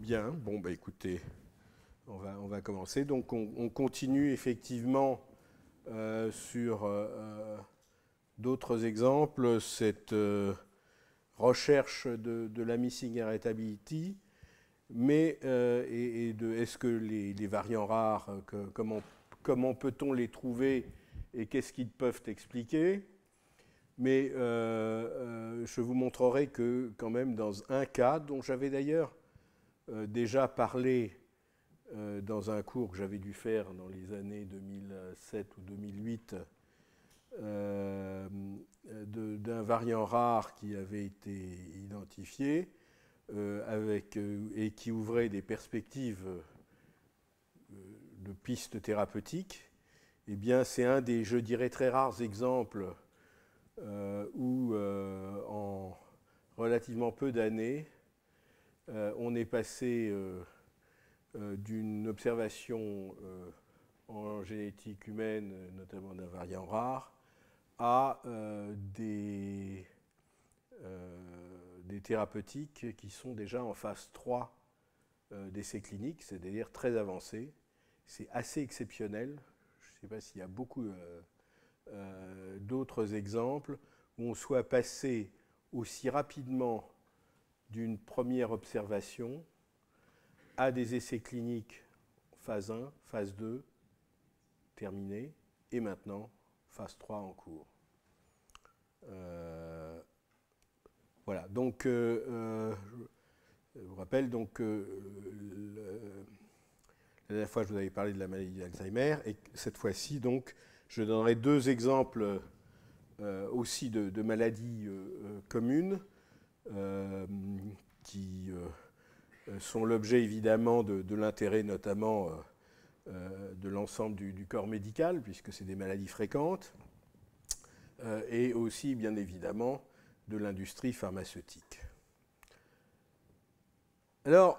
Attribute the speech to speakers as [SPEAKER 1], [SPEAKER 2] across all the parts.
[SPEAKER 1] Bien, bon, bah écoutez, on va commencer. Donc, on continue effectivement sur d'autres exemples, cette recherche de la missing heritability, mais et de est-ce que les variants rares, comment peut-on les trouver et qu'est-ce qu'ils peuvent expliquer? Mais je vous montrerai que quand même dans un cas dont j'avais d'ailleurs déjà parlé dans un cours que j'avais dû faire dans les années 2007 ou 2008 d'un variant rare qui avait été identifié et qui ouvrait des perspectives de pistes thérapeutiques. Eh bien, c'est un des, je dirais, très rares exemples où, en relativement peu d'années, on est passé d'une observation en génétique humaine, notamment d'un variant rare, à des thérapeutiques qui sont déjà en phase 3 d'essais cliniques, c'est-à-dire très avancés. C'est assez exceptionnel. Je ne sais pas s'il y a beaucoup d'autres exemples où on soit passé aussi rapidement d'une première observation à des essais cliniques phase 1, phase 2, terminés, et maintenant phase 3 en cours. Voilà, donc je vous rappelle donc la dernière fois je vous avais parlé de la maladie d'Alzheimer, et cette fois-ci donc je donnerai deux exemples aussi de maladies communes qui sont l'objet évidemment de l'intérêt notamment de l'ensemble du corps médical, puisque c'est des maladies fréquentes, et aussi bien évidemment de l'industrie pharmaceutique. Alors,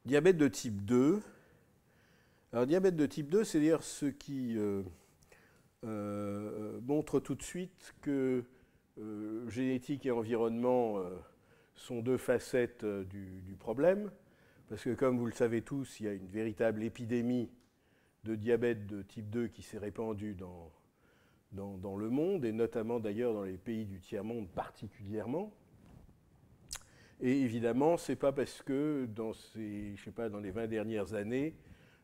[SPEAKER 1] diabète de type 2. Alors, diabète de type 2, c'est-à-dire ce qui montre tout de suite que génétique et environnement sont deux facettes du problème, parce que comme vous le savez tous, il y a une véritable épidémie de diabète de type 2 qui s'est répandue dans le monde, et notamment d'ailleurs dans les pays du tiers-monde particulièrement. Et évidemment, ce n'est pas parce que dans les 20 dernières années,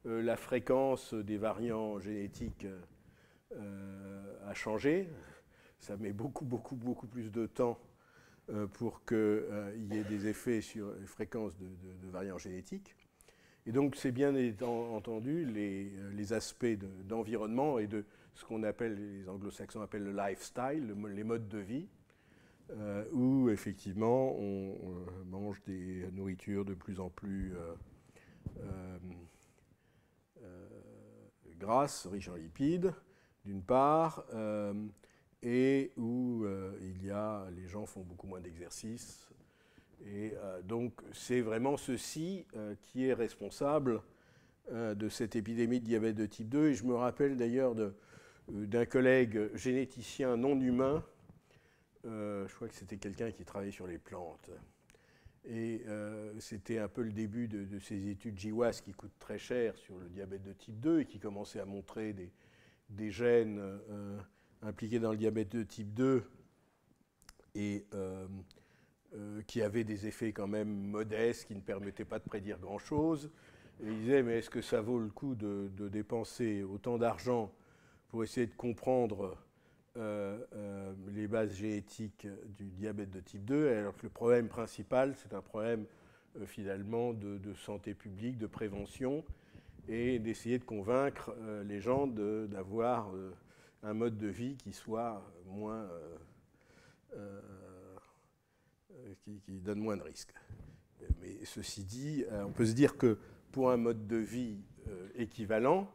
[SPEAKER 1] la fréquence des variants génétiques a changé. Ça met beaucoup plus de temps pour qu'il y ait des effets sur les fréquences de variants génétiques. Et donc, c'est bien entendu les aspects d'environnement et de ce qu'on appelle, les anglo-saxons appellent le lifestyle, les modes de vie, où effectivement on mange des nourritures de plus en plus grasses, riches en lipides, d'une part, et où les gens font beaucoup moins d'exercice. Et donc c'est vraiment ceci qui est responsable de cette épidémie de diabète de type 2. Et je me rappelle d'ailleurs d'un collègue généticien non humain, je crois que c'était quelqu'un qui travaillait sur les plantes. Et c'était un peu le début de ces études GWAS qui coûtent très cher sur le diabète de type 2 et qui commençaient à montrer des gènes impliqués dans le diabète de type 2 et qui avaient des effets quand même modestes, qui ne permettaient pas de prédire grand-chose. Et il disait, mais est-ce que ça vaut le coup de dépenser autant d'argent pour essayer de comprendre les bases génétiques du diabète de type 2, alors que le problème principal, c'est un problème finalement de santé publique, de prévention, et d'essayer de convaincre les gens d'avoir un mode de vie qui soit moins... qui donne moins de risques. Mais ceci dit, on peut se dire que pour un mode de vie équivalent,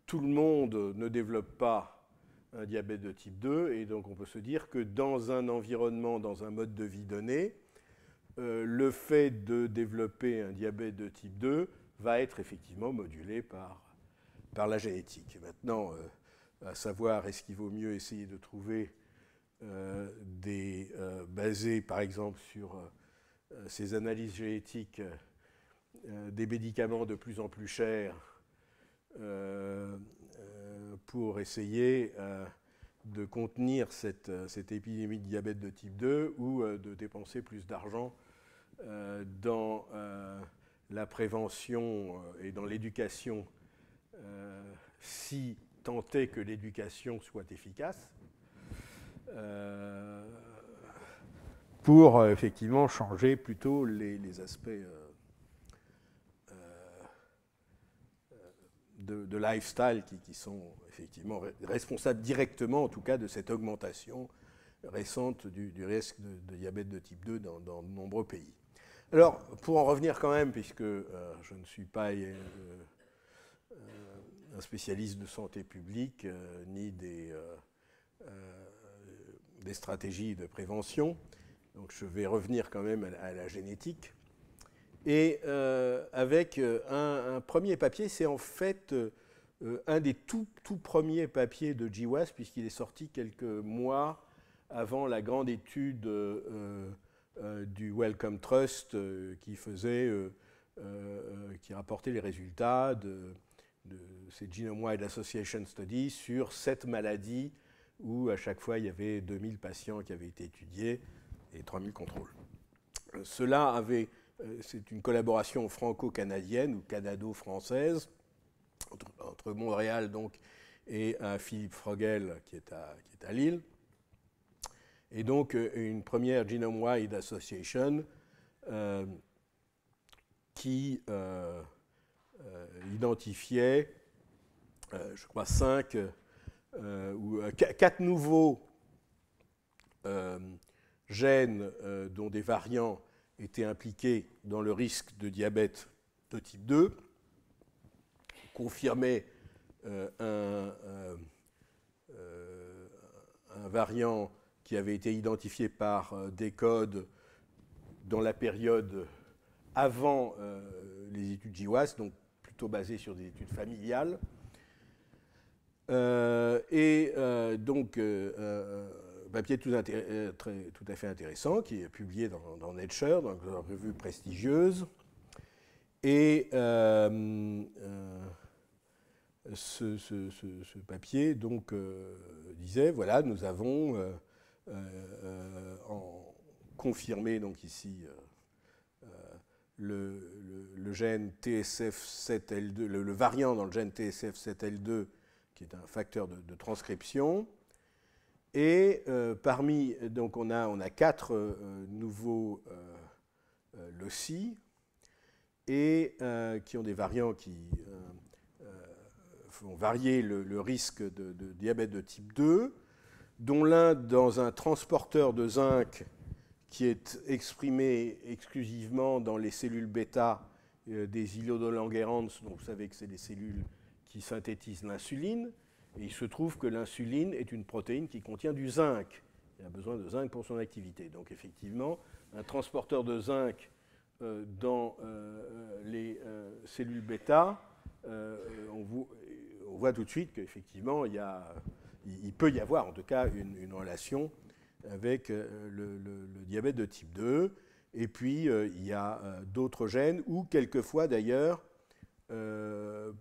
[SPEAKER 1] tout le monde ne développe pas un diabète de type 2, et donc on peut se dire que dans un environnement, dans un mode de vie donné, le fait de développer un diabète de type 2 va être effectivement modulé par la génétique. Maintenant, à savoir, est-ce qu'il vaut mieux essayer de trouver basés par exemple sur ces analyses génétiques des médicaments de plus en plus chers pour essayer de contenir cette épidémie de diabète de type 2 ou de dépenser plus d'argent dans la prévention et dans l'éducation, si tant est que l'éducation soit efficace, pour effectivement changer plutôt les aspects de lifestyle qui sont effectivement responsables directement, en tout cas, de cette augmentation récente du risque de diabète de type 2 dans de nombreux pays. Alors, pour en revenir quand même, puisque je ne suis pas un spécialiste de santé publique, ni des stratégies de prévention, donc je vais revenir quand même à la génétique. Et avec un premier papier, c'est en fait un des tout premiers papiers de GWAS, puisqu'il est sorti quelques mois avant la grande étude du Wellcome Trust qui rapportait les résultats de ces Genome-Wide Association Studies sur 7 maladies où à chaque fois il y avait 2000 patients qui avaient été étudiés et 3000 contrôles. C'est une collaboration franco-canadienne ou canado-française entre Montréal donc, et Philippe Frogel qui est à Lille. Et donc une première Genome-Wide Association qui identifiait, je crois, 4 nouveaux gènes dont des variants étaient impliqués dans le risque de diabète de type 2, confirmait un variant qui avait été identifié par des codes dans la période avant les études GWAS, donc plutôt basées sur des études familiales. Donc, papier tout à fait intéressant, qui est publié dans Nature, dans une revue prestigieuse. Et ce papier donc, disait, voilà, nous avons confirmé donc ici le gène TSF7L2, le variant dans le gène TSF7L2, qui est un facteur de transcription. Et parmi, donc on a 4 nouveaux loci et qui ont des variants qui font varier le risque de diabète de type 2, dont l'un dans un transporteur de zinc qui est exprimé exclusivement dans les cellules bêta des îlots de Langerhans. Donc vous savez que c'est des cellules qui synthétisent l'insuline. Et il se trouve que l'insuline est une protéine qui contient du zinc. Il a besoin de zinc pour son activité. Donc effectivement, un transporteur de zinc dans les cellules bêta, on voit tout de suite qu'effectivement, il peut y avoir en tout cas une relation avec le diabète de type 2. Et puis, il y a d'autres gènes, ou quelquefois d'ailleurs, il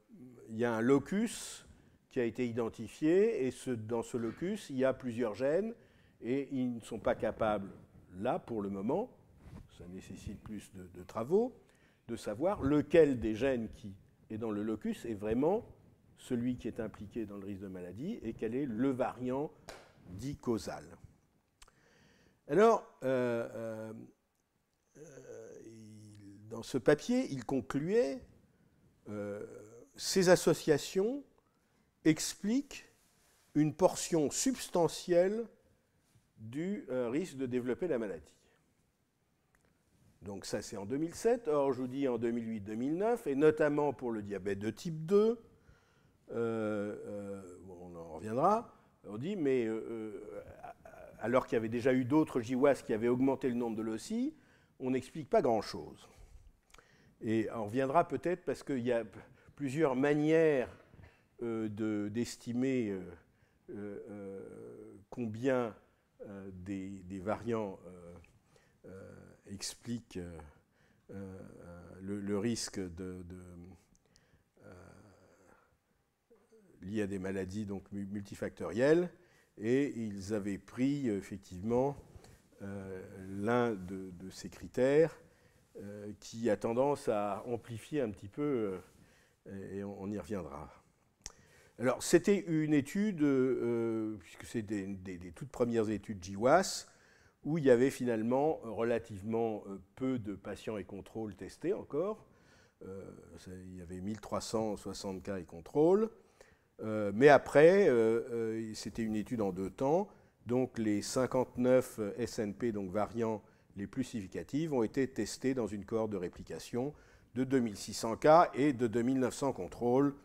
[SPEAKER 1] y a un locus qui a été identifié, et dans ce locus, il y a plusieurs gènes, et ils ne sont pas capables, là, pour le moment, ça nécessite plus de travaux, de savoir lequel des gènes qui est dans le locus est vraiment celui qui est impliqué dans le risque de maladie, et quel est le variant dit causal. Alors, dans ce papier, il concluait ces associations explique une portion substantielle du risque de développer la maladie. Donc ça, c'est en 2007. Or, je vous dis en 2008-2009, et notamment pour le diabète de type 2, on en reviendra, on dit, mais alors qu'il y avait déjà eu d'autres GWAS qui avaient augmenté le nombre de loci, on n'explique pas grand-chose. Et on reviendra peut-être parce qu'il y a plusieurs manières d'estimer combien des variants explique le risque lié à des maladies donc, multifactorielles. Et ils avaient pris effectivement l'un de ces critères qui a tendance à amplifier un petit peu, et on y reviendra. Alors, c'était une étude, puisque c'est des toutes premières études GWAS, où il y avait finalement relativement peu de patients et contrôles testés encore. Il y avait 1360 cas et contrôles. Mais après, c'était une étude en 2 temps. Donc les 59 SNP, donc variants les plus significatifs, ont été testés dans une cohorte de réplication de 2600 cas et de 2900 contrôles.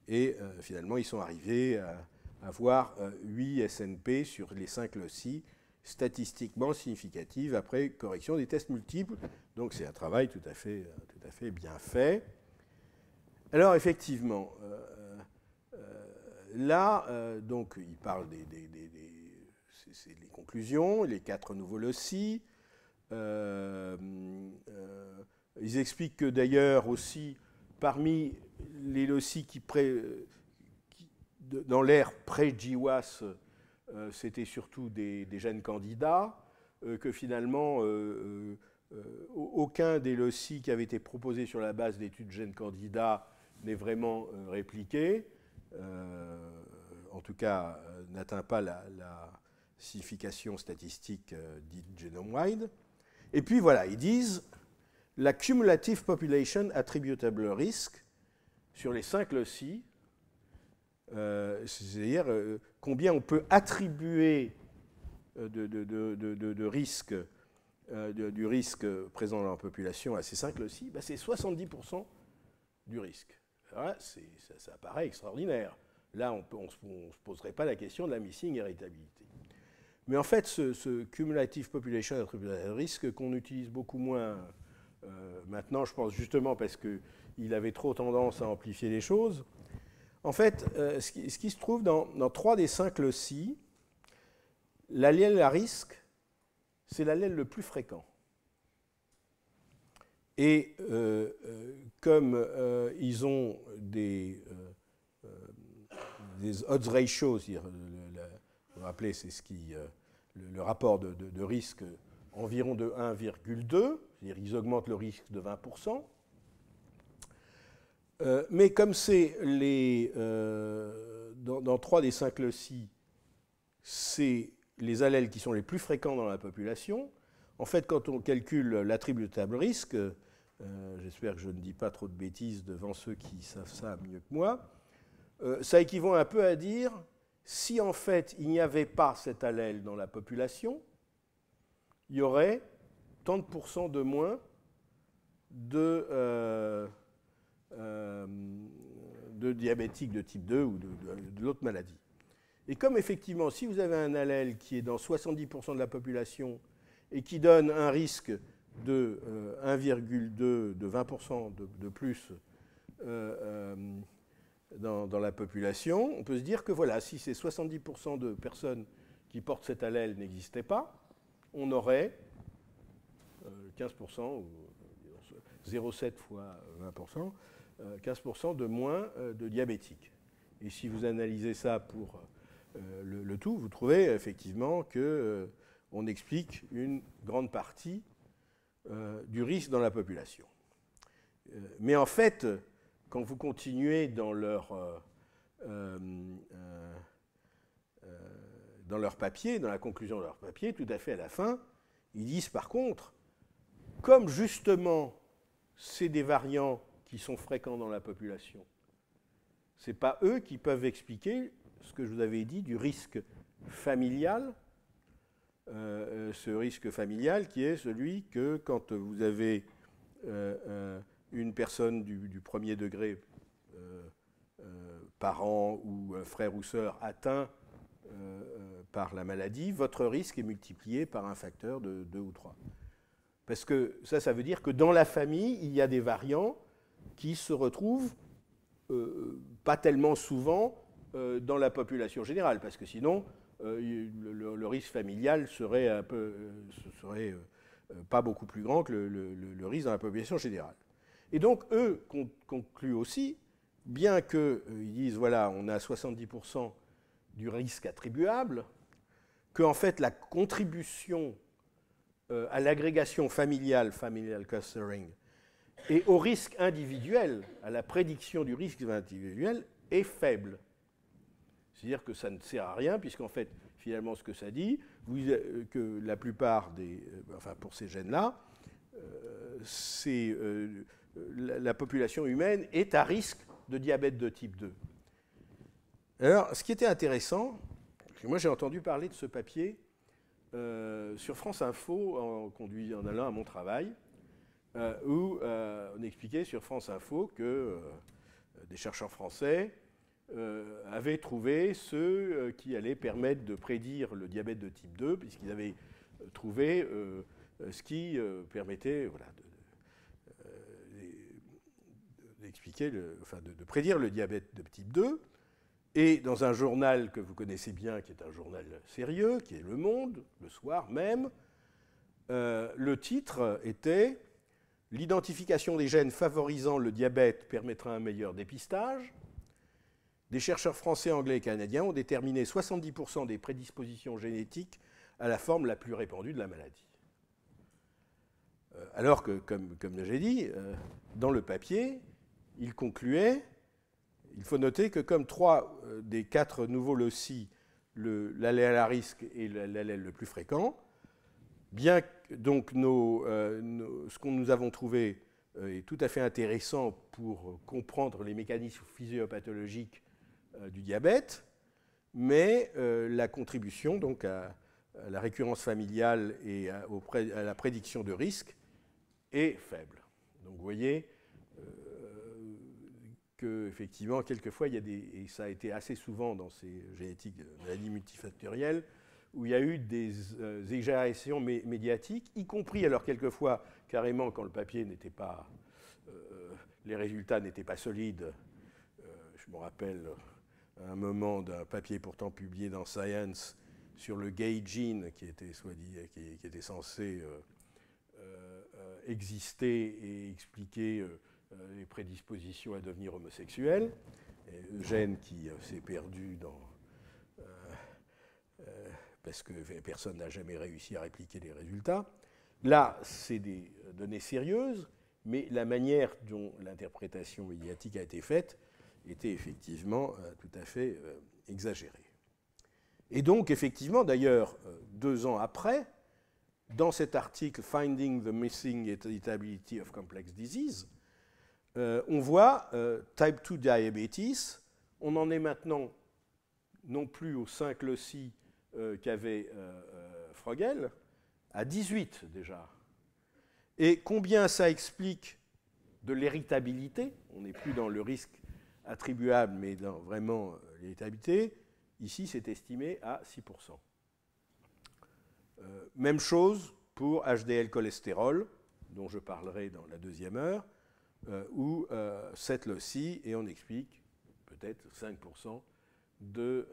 [SPEAKER 1] Et finalement, ils sont arrivés à avoir 8 SNP sur les 5 loci, statistiquement significatives après correction des tests multiples. Donc c'est un travail tout à fait bien fait. Alors effectivement, là, donc, il parle c'est les conclusions, les 4 nouveaux loci. Ils expliquent que d'ailleurs aussi, parmi les loci dans l'ère pré-GWAS, c'était surtout des gènes candidats, que finalement, aucun des loci qui avaient été proposés sur la base d'études gènes candidats n'est vraiment répliqué. En tout cas, n'atteint pas la signification statistique dite genome-wide. Et puis voilà, ils disent la cumulative population attributable risk sur les 5 loci, c'est-à-dire combien on peut attribuer de risque, du risque présent dans la population à ces 5 loci, ben c'est 70% du risque. Là, ça paraît extraordinaire. Là, on ne se poserait pas la question de la missing héritabilité. Mais en fait, ce cumulative population attributable risk qu'on utilise beaucoup moins maintenant, je pense justement parce qu'il avait trop tendance à amplifier les choses. En fait, ce qui se trouve dans 3 des 5 loci, l'allèle à risque, c'est l'allèle le plus fréquent. Et comme ils ont des odds ratios, c'est-à-dire, vous vous rappelez, c'est le rapport de risque environ de 1,2, c'est-à-dire ils augmentent le risque de 20%. Mais comme c'est dans 3 des 5 loci, c'est les allèles qui sont les plus fréquents dans la population, en fait, quand on calcule l'attributable risque, j'espère que je ne dis pas trop de bêtises devant ceux qui savent ça mieux que moi, ça équivaut un peu à dire, si en fait il n'y avait pas cet allèle dans la population, il y aurait tant de pourcents de moins de diabétiques de type 2 ou de l'autre maladie. Et comme effectivement, si vous avez un allèle qui est dans 70% de la population et qui donne un risque de 1,2, de 20% de plus dans la population, on peut se dire que voilà, si ces 70% de personnes qui portent cet allèle n'existaient pas, on aurait 15%, ou 0,7 fois 20%, 15% de moins de diabétiques. Et si vous analysez ça pour le tout, vous trouvez effectivement qu'on explique une grande partie du risque dans la population. Mais en fait, quand vous continuez dans leur papier, dans la conclusion de leur papier, tout à fait à la fin, ils disent par contre, comme justement c'est des variants qui sont fréquents dans la population, ce n'est pas eux qui peuvent expliquer ce que je vous avais dit du risque familial, ce risque familial qui est celui que quand vous avez une personne du premier degré, parent ou frère ou sœur atteint par la maladie, votre risque est multiplié par un facteur de 2 ou 3. Parce que ça veut dire que dans la famille, il y a des variants qui se retrouvent pas tellement souvent dans la population générale, parce que sinon, le risque familial serait pas beaucoup plus grand que le risque dans la population générale. Et donc, eux concluent aussi, bien qu'ils disent, voilà, on a 70% du risque attribuable, qu'en fait, la contribution à l'agrégation familiale, familial clustering, et au risque individuel, à la prédiction du risque individuel, est faible. C'est-à-dire que ça ne sert à rien, puisqu'en fait, finalement, ce que ça dit, que la plupart des... enfin, pour ces gènes-là, la population humaine est à risque de diabète de type 2. Alors, ce qui était intéressant, moi j'ai entendu parler de ce papier sur France Info en allant à mon travail, où on expliquait sur France Info que des chercheurs français avaient trouvé ceux qui allaient permettre de prédire le diabète de type 2, puisqu'ils avaient trouvé ce qui permettait de prédire le diabète de type 2. Et dans un journal que vous connaissez bien, qui est un journal sérieux, qui est Le Monde, le soir même, le titre était « L'identification des gènes favorisant le diabète permettra un meilleur dépistage. Des chercheurs français, anglais et canadiens ont déterminé 70% des prédispositions génétiques à la forme la plus répandue de la maladie. » Alors que, comme j'ai dit, dans le papier, il concluait, il faut noter que comme 3 des 4 nouveaux loci, l'allèle à risque est l'allèle le plus fréquent, bien que donc ce que nous avons trouvé est tout à fait intéressant pour comprendre les mécanismes physiopathologiques du diabète, mais la contribution donc à la récurrence familiale et à la prédiction de risque est faible. Donc vous voyez qu'effectivement, quelquefois, il y a et ça a été assez souvent dans ces génétiques de maladies multifactorielles, où il y a eu des exagérations médiatiques, y compris, alors quelquefois, carrément, quand le papier n'était pas... les résultats n'étaient pas solides. Je me rappelle à un moment d'un papier pourtant publié dans Science sur le gay gene qui était censé exister et expliquer les prédispositions à devenir homosexuel, gène qui s'est perdu parce que personne n'a jamais réussi à répliquer les résultats. Là, c'est des données sérieuses, mais la manière dont l'interprétation médiatique a été faite était effectivement tout à fait exagérée. Et donc, effectivement, d'ailleurs, 2 ans après, dans cet article « Finding the Missing Heritability of Complex Disease », on voit type 2 diabetes, on en est maintenant non plus aux 5 loci qu'avait Frogel, à 18 déjà. Et combien ça explique de l'héritabilité, on n'est plus dans le risque attribuable, mais dans vraiment l'héritabilité, ici c'est estimé à 6%. Même chose pour HDL cholestérol, dont je parlerai dans la 2e heure, ou 7 loci, et on explique peut-être 5% de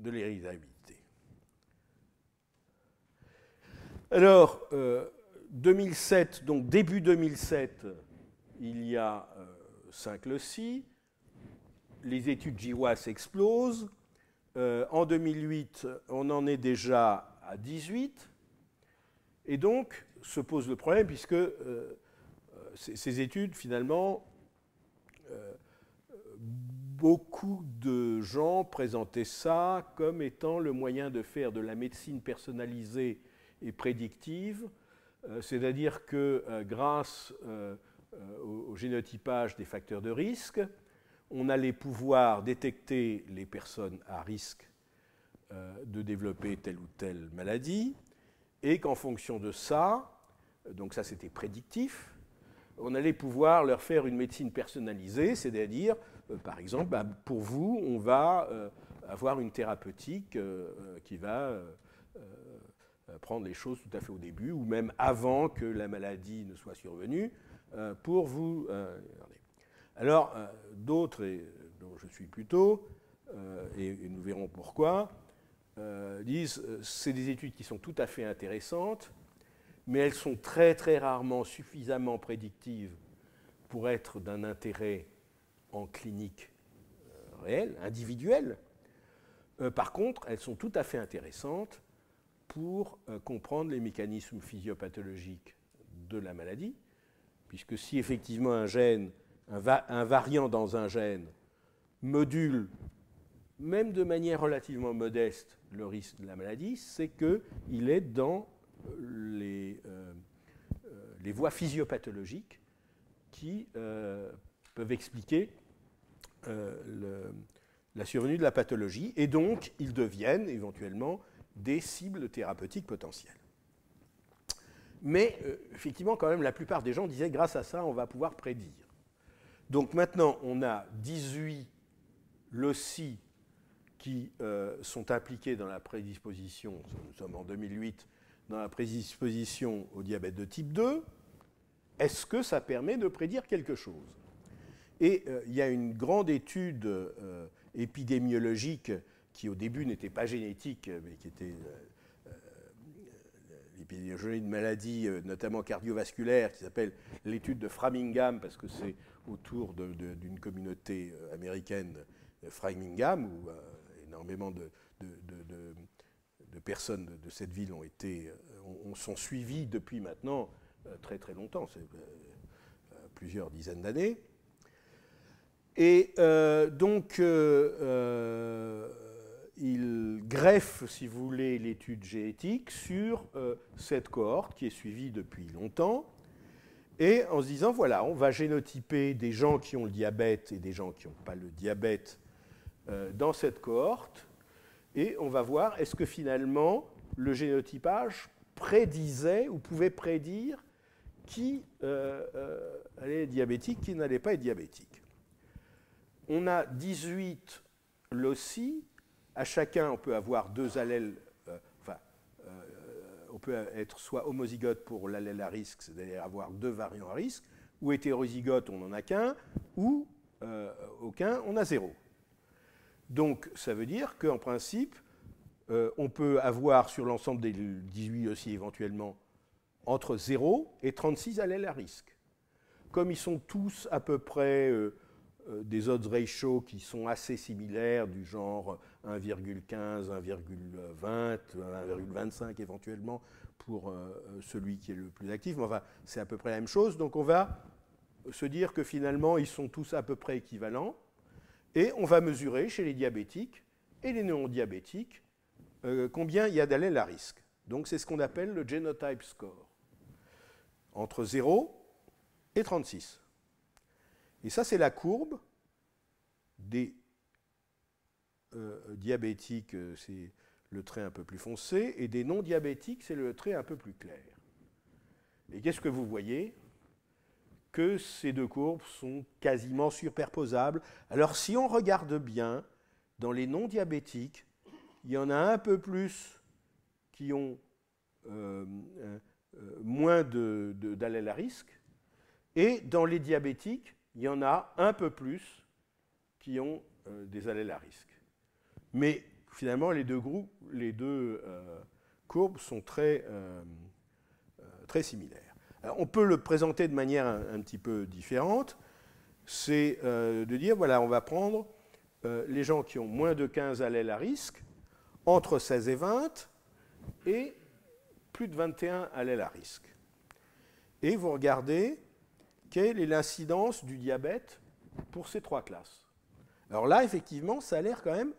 [SPEAKER 1] l'héritabilité. Alors, 2007, donc début 2007, il y a 5 loci, les études GWAS explosent, en 2008, on en est déjà à 18, et donc se pose le problème, puisque ces études, finalement, beaucoup de gens présentaient ça comme étant le moyen de faire de la médecine personnalisée et prédictive, c'est-à-dire que grâce au génotypage des facteurs de risque, on allait pouvoir détecter les personnes à risque de développer telle ou telle maladie, et qu'en fonction de ça, donc ça c'était prédictif, on allait pouvoir leur faire une médecine personnalisée, c'est-à-dire, par exemple, pour vous, on va avoir une thérapeutique qui va prendre les choses tout à fait au début, ou même avant que la maladie ne soit survenue, pour vous... Alors, d'autres, dont je suis plutôt, et nous verrons pourquoi, disent c'est des études qui sont tout à fait intéressantes, mais elles sont très très rarement suffisamment prédictives pour être d'un intérêt en clinique réel, individuel. Par contre, elles sont tout à fait intéressantes pour comprendre les mécanismes physiopathologiques de la maladie, puisque si effectivement un gène, un variant dans un gène module, même de manière relativement modeste, le risque de la maladie, c'est qu'il est dans les voies physiopathologiques qui peuvent expliquer la survenue de la pathologie, et donc ils deviennent éventuellement des cibles thérapeutiques potentielles. Mais effectivement, quand même, la plupart des gens disaient grâce à ça, on va pouvoir prédire. Donc maintenant, on a 18 loci qui sont impliqués dans la prédisposition, nous sommes en 2008, dans la prédisposition au diabète de type 2. Est-ce que ça permet de prédire quelque chose? Et il y a une grande étude épidémiologique qui au début n'était pas génétique, mais qui était l'épidémiologie de maladies, notamment cardiovasculaires, qui s'appelle l'étude de Framingham, parce que c'est autour d'une communauté américaine, Framingham, où énormément de personnes de cette ville sont suivies depuis maintenant très très longtemps, c'est plusieurs dizaines d'années. Et donc, il greffe, si vous voulez, l'étude génétique sur cette cohorte qui est suivie depuis longtemps, et en se disant, voilà, on va génotyper des gens qui ont le diabète et des gens qui n'ont pas le diabète dans cette cohorte, et on va voir, est-ce que finalement, le génotypage prédisait ou pouvait prédire qui allait être diabétique, qui n'allait pas être diabétique. On a 18 loci. À chacun, on peut avoir deux allèles. On peut être soit homozygote pour l'allèle à risque, c'est-à-dire avoir deux variants à risque, ou hétérozygote, on n'en a qu'un, ou aucun, on a zéro. Donc, ça veut dire qu'en principe, on peut avoir sur l'ensemble des 18 loci éventuellement entre 0 et 36 allèles à risque. Comme ils sont tous à peu près des odds ratio qui sont assez similaires, du genre 1,15, 1,20, 1,25 éventuellement pour celui qui est le plus actif, mais enfin, c'est à peu près la même chose. Donc on va se dire que finalement, ils sont tous à peu près équivalents, et on va mesurer chez les diabétiques et les non-diabétiques combien il y a d'allèles à risque. Donc c'est ce qu'on appelle le genotype score, entre 0 et 36. Et ça, c'est la courbe des diabétiques, c'est le trait un peu plus foncé, et des non-diabétiques, c'est le trait un peu plus clair. Et qu'est-ce que vous voyez? Que ces deux courbes sont quasiment superposables. Alors, si on regarde bien, dans les non-diabétiques, il y en a un peu plus qui ont moins d'allèles à risque, et dans les diabétiques, il y en a un peu plus qui ont des allèles à risque. Mais finalement, les deux courbes sont très similaires. Alors, on peut le présenter de manière un petit peu différente. C'est de dire, voilà, on va prendre les gens qui ont moins de 15 allèles à risque, entre 16 et 20, et plus de 21 allèles à risque. Et vous regardez quelle est l'incidence du diabète pour ces trois classes. Alors là, effectivement, ça a l'air quand même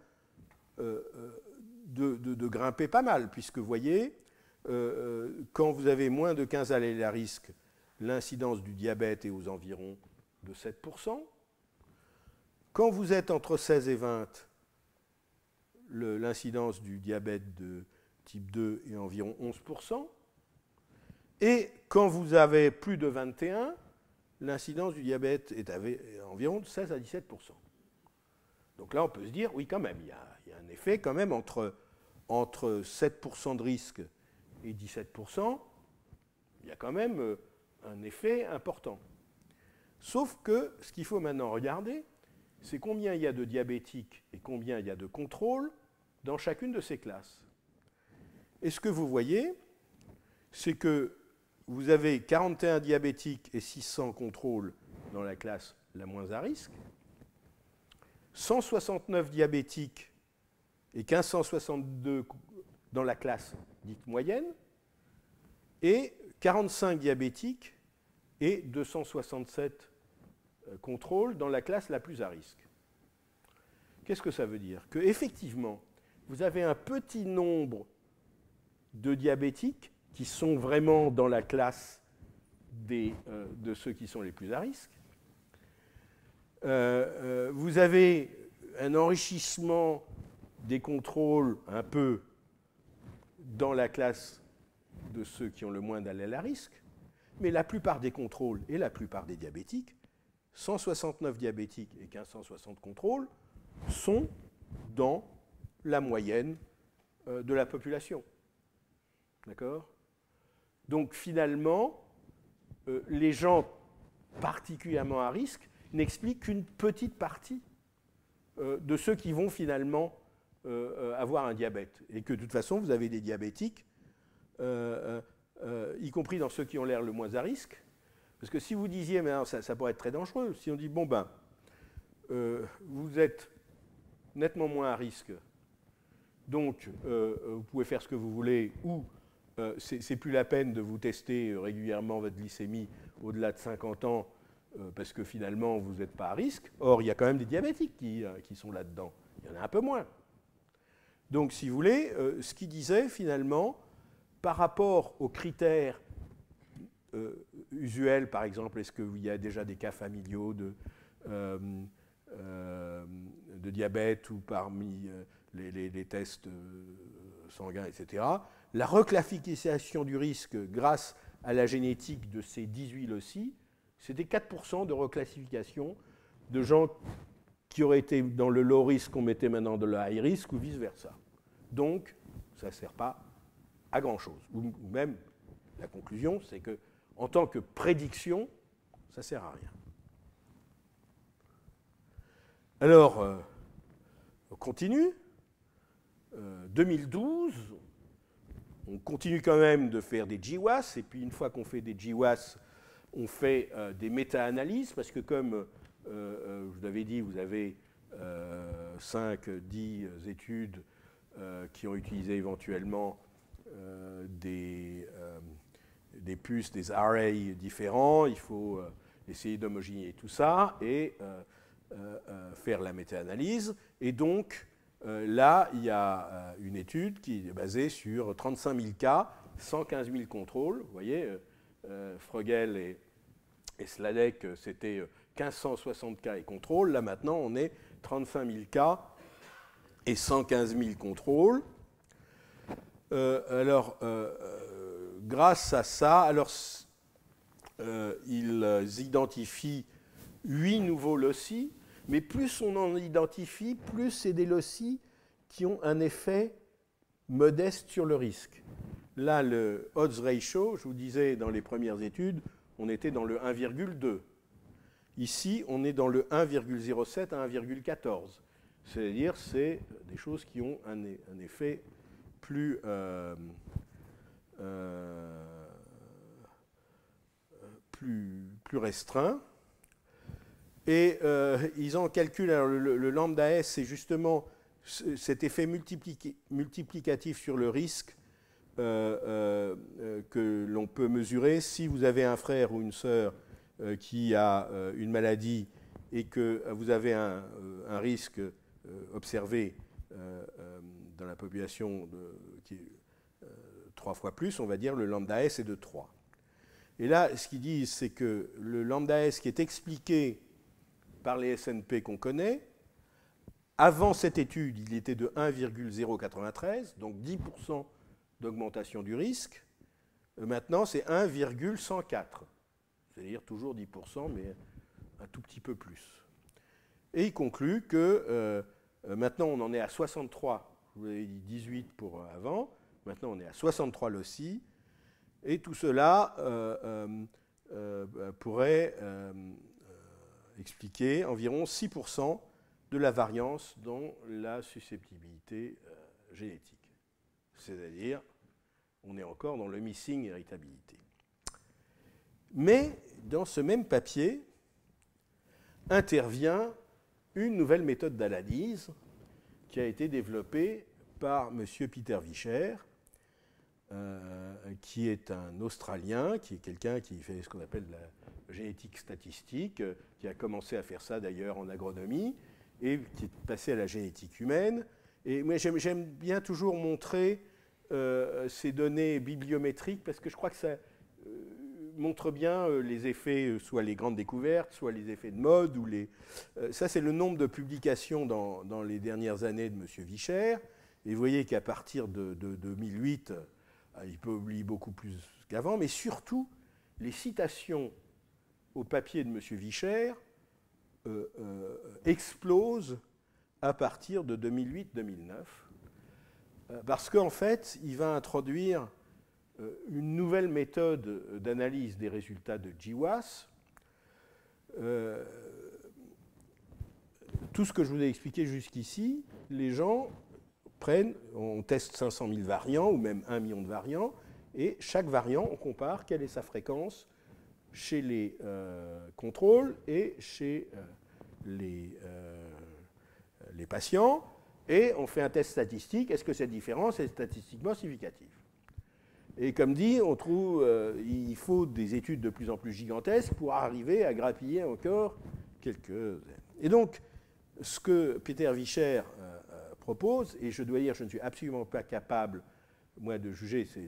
[SPEAKER 1] de grimper pas mal, puisque vous voyez, quand vous avez moins de 15 allèles à risque, l'incidence du diabète est aux environs de 7%. Quand vous êtes entre 16 et 20, l'incidence du diabète de type 2 est environ 11%. Et quand vous avez plus de 21, l'incidence du diabète est environ de 16 à 17%. Donc là, on peut se dire, oui, quand même, il y a un effet quand même entre 7% de risque et 17%, il y a quand même un effet important. Sauf que ce qu'il faut maintenant regarder, c'est combien il y a de diabétiques et combien il y a de contrôles dans chacune de ces classes. Et ce que vous voyez, c'est que vous avez 41 diabétiques et 600 contrôles dans la classe la moins à risque, 169 diabétiques et 1562 dans la classe dite moyenne, et 45 diabétiques et 267 contrôles dans la classe la plus à risque. Qu'est-ce que ça veut dire? Qu'effectivement, vous avez un petit nombre de diabétiques qui sont vraiment dans la classe de ceux qui sont les plus à risque. Vous avez un enrichissement des contrôles un peu dans la classe de ceux qui ont le moins d'allèles à risque, mais la plupart des contrôles et la plupart des diabétiques, 169 diabétiques et 1560 contrôles, sont dans la moyenne de la population. D'accord? Donc finalement, les gens particulièrement à risque n'expliquent qu'une petite partie de ceux qui vont finalement avoir un diabète. Et que de toute façon, vous avez des diabétiques, y compris dans ceux qui ont l'air le moins à risque. Parce que si vous disiez, mais alors, ça pourrait être très dangereux, si on dit, bon ben, vous êtes nettement moins à risque, donc vous pouvez faire ce que vous voulez, ou c'est plus la peine de vous tester régulièrement votre glycémie au-delà de 50 ans, parce que finalement, vous n'êtes pas à risque. Or, il y a quand même des diabétiques qui sont là-dedans. Il y en a un peu moins. Donc, si vous voulez, ce qu'il disait, finalement, par rapport aux critères usuels, par exemple, est-ce qu'il y a déjà des cas familiaux de diabète ou parmi les tests sanguins, etc., la reclassification du risque grâce à la génétique de ces 18 loci, c'était 4% de reclassification de gens qui auraient été dans le low risk qu'on mettait maintenant dans le high risk ou vice-versa. Donc, ça ne sert pas à grand-chose. Ou même, la conclusion, c'est que en tant que prédiction, ça ne sert à rien. Alors, on continue. 2012, on continue quand même de faire des GWAS, et puis une fois qu'on fait des GWAS, on fait des méta-analyses, parce que comme je vous l'avais dit, vous avez 5-10 études qui ont utilisé éventuellement des puces, des arrays différents. Il faut essayer d'homogénéiser tout ça et faire la méta-analyse. Et donc, là, il y a une étude qui est basée sur 35 000 cas, 115 000 contrôles. Vous voyez, Frögel et Sladek, c'était 1560 cas et contrôles. Là, maintenant, on est 35 000 cas et 115 000 contrôles. Grâce à ça, alors, ils identifient 8 nouveaux loci, mais plus on en identifie, plus c'est des loci qui ont un effet modeste sur le risque. Là, le odds ratio, je vous disais dans les premières études, on était dans le 1,2. Ici, on est dans le 1,07 à 1,14. C'est-à-dire, c'est des choses qui ont un effet plus restreint. Et ils en calculent, alors le lambda S, c'est justement cet effet multiplicatif sur le risque que l'on peut mesurer si vous avez un frère ou une sœur qui a une maladie et que vous avez un risque observé dans la population qui est 3 fois plus, on va dire le lambda S est de 3. Et là, ce qu'ils disent, c'est que le lambda S qui est expliqué par les SNP qu'on connaît, avant cette étude, il était de 1,093, donc 10% d'augmentation du risque. Maintenant, c'est 1,104, c'est-à-dire toujours 10%, mais un tout petit peu plus. Et il conclut que maintenant, on en est à 63, je vous avais dit 18 pour avant, maintenant on est à 63 loci, et tout cela pourrait expliquer environ 6% de la variance dans la susceptibilité génétique. C'est-à-dire, on est encore dans le missing héritabilité. Mais dans ce même papier intervient une nouvelle méthode d'analyse qui a été développée par M. Peter Vischer, qui est un Australien, qui est quelqu'un qui fait ce qu'on appelle la génétique statistique, qui a commencé à faire ça d'ailleurs en agronomie, et qui est passé à la génétique humaine. Et moi, j'aime bien toujours montrer ces données bibliométriques, parce que je crois que ça montre bien les effets, soit les grandes découvertes, soit les effets de mode. Ou ça, c'est le nombre de publications dans les dernières années de M. Vischer. Et vous voyez qu'à partir de 2008, il publie beaucoup plus qu'avant, mais surtout, les citations au papier de M. Vischer explosent à partir de 2008-2009, parce qu'en fait, il va introduire une nouvelle méthode d'analyse des résultats de GWAS. Tout ce que je vous ai expliqué jusqu'ici, les gens on teste 500 000 variants, ou même 1 million de variants, et chaque variant, on compare quelle est sa fréquence chez les contrôles et chez les patients, et on fait un test statistique. Est-ce que cette différence est statistiquement significative? Et comme dit, on trouve il faut des études de plus en plus gigantesques pour arriver à grappiller encore quelques... Et donc, ce que Peter Vischer propose, et je dois dire, je ne suis absolument pas capable, moi, de juger, ces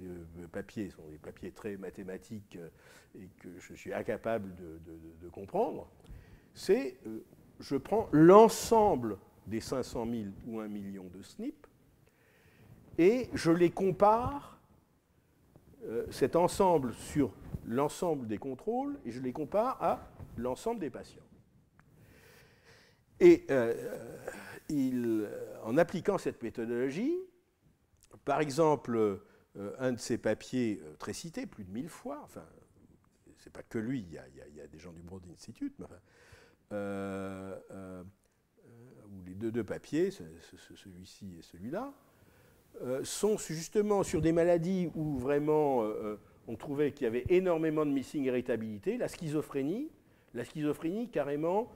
[SPEAKER 1] papiers sont des papiers très mathématiques et que je suis incapable de comprendre, c'est, je prends l'ensemble des 500 000 ou 1 million de SNP et je les compare, cet ensemble sur l'ensemble des contrôles, et je les compare à l'ensemble des patients. Et en appliquant cette méthodologie, par exemple, un de ces papiers très cités, plus de 1000 fois, enfin, c'est pas que lui, il y a des gens du Broad Institute, mais enfin, où les deux papiers, celui-ci et celui-là, sont justement sur des maladies où vraiment on trouvait qu'il y avait énormément de missing heritabilité, la schizophrénie carrément,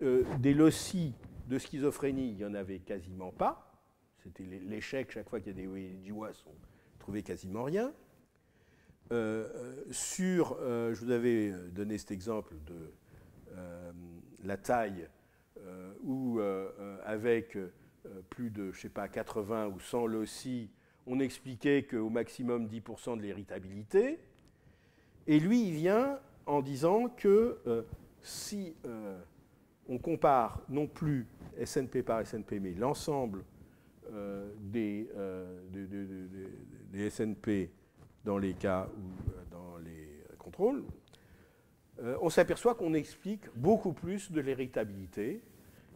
[SPEAKER 1] des loci de schizophrénie, il n'y en avait quasiment pas. C'était l'échec, chaque fois qu'il y a des GWAS, on ne trouvait quasiment rien. Je vous avais donné cet exemple de la taille, où avec plus de, je ne sais pas, 80 ou 100 loci, on expliquait qu'au maximum 10% de l'héritabilité. Et lui, il vient en disant que si on compare non plus SNP par SNP, mais l'ensemble des SNP dans les cas ou dans les contrôles, on s'aperçoit qu'on explique beaucoup plus de l'héritabilité.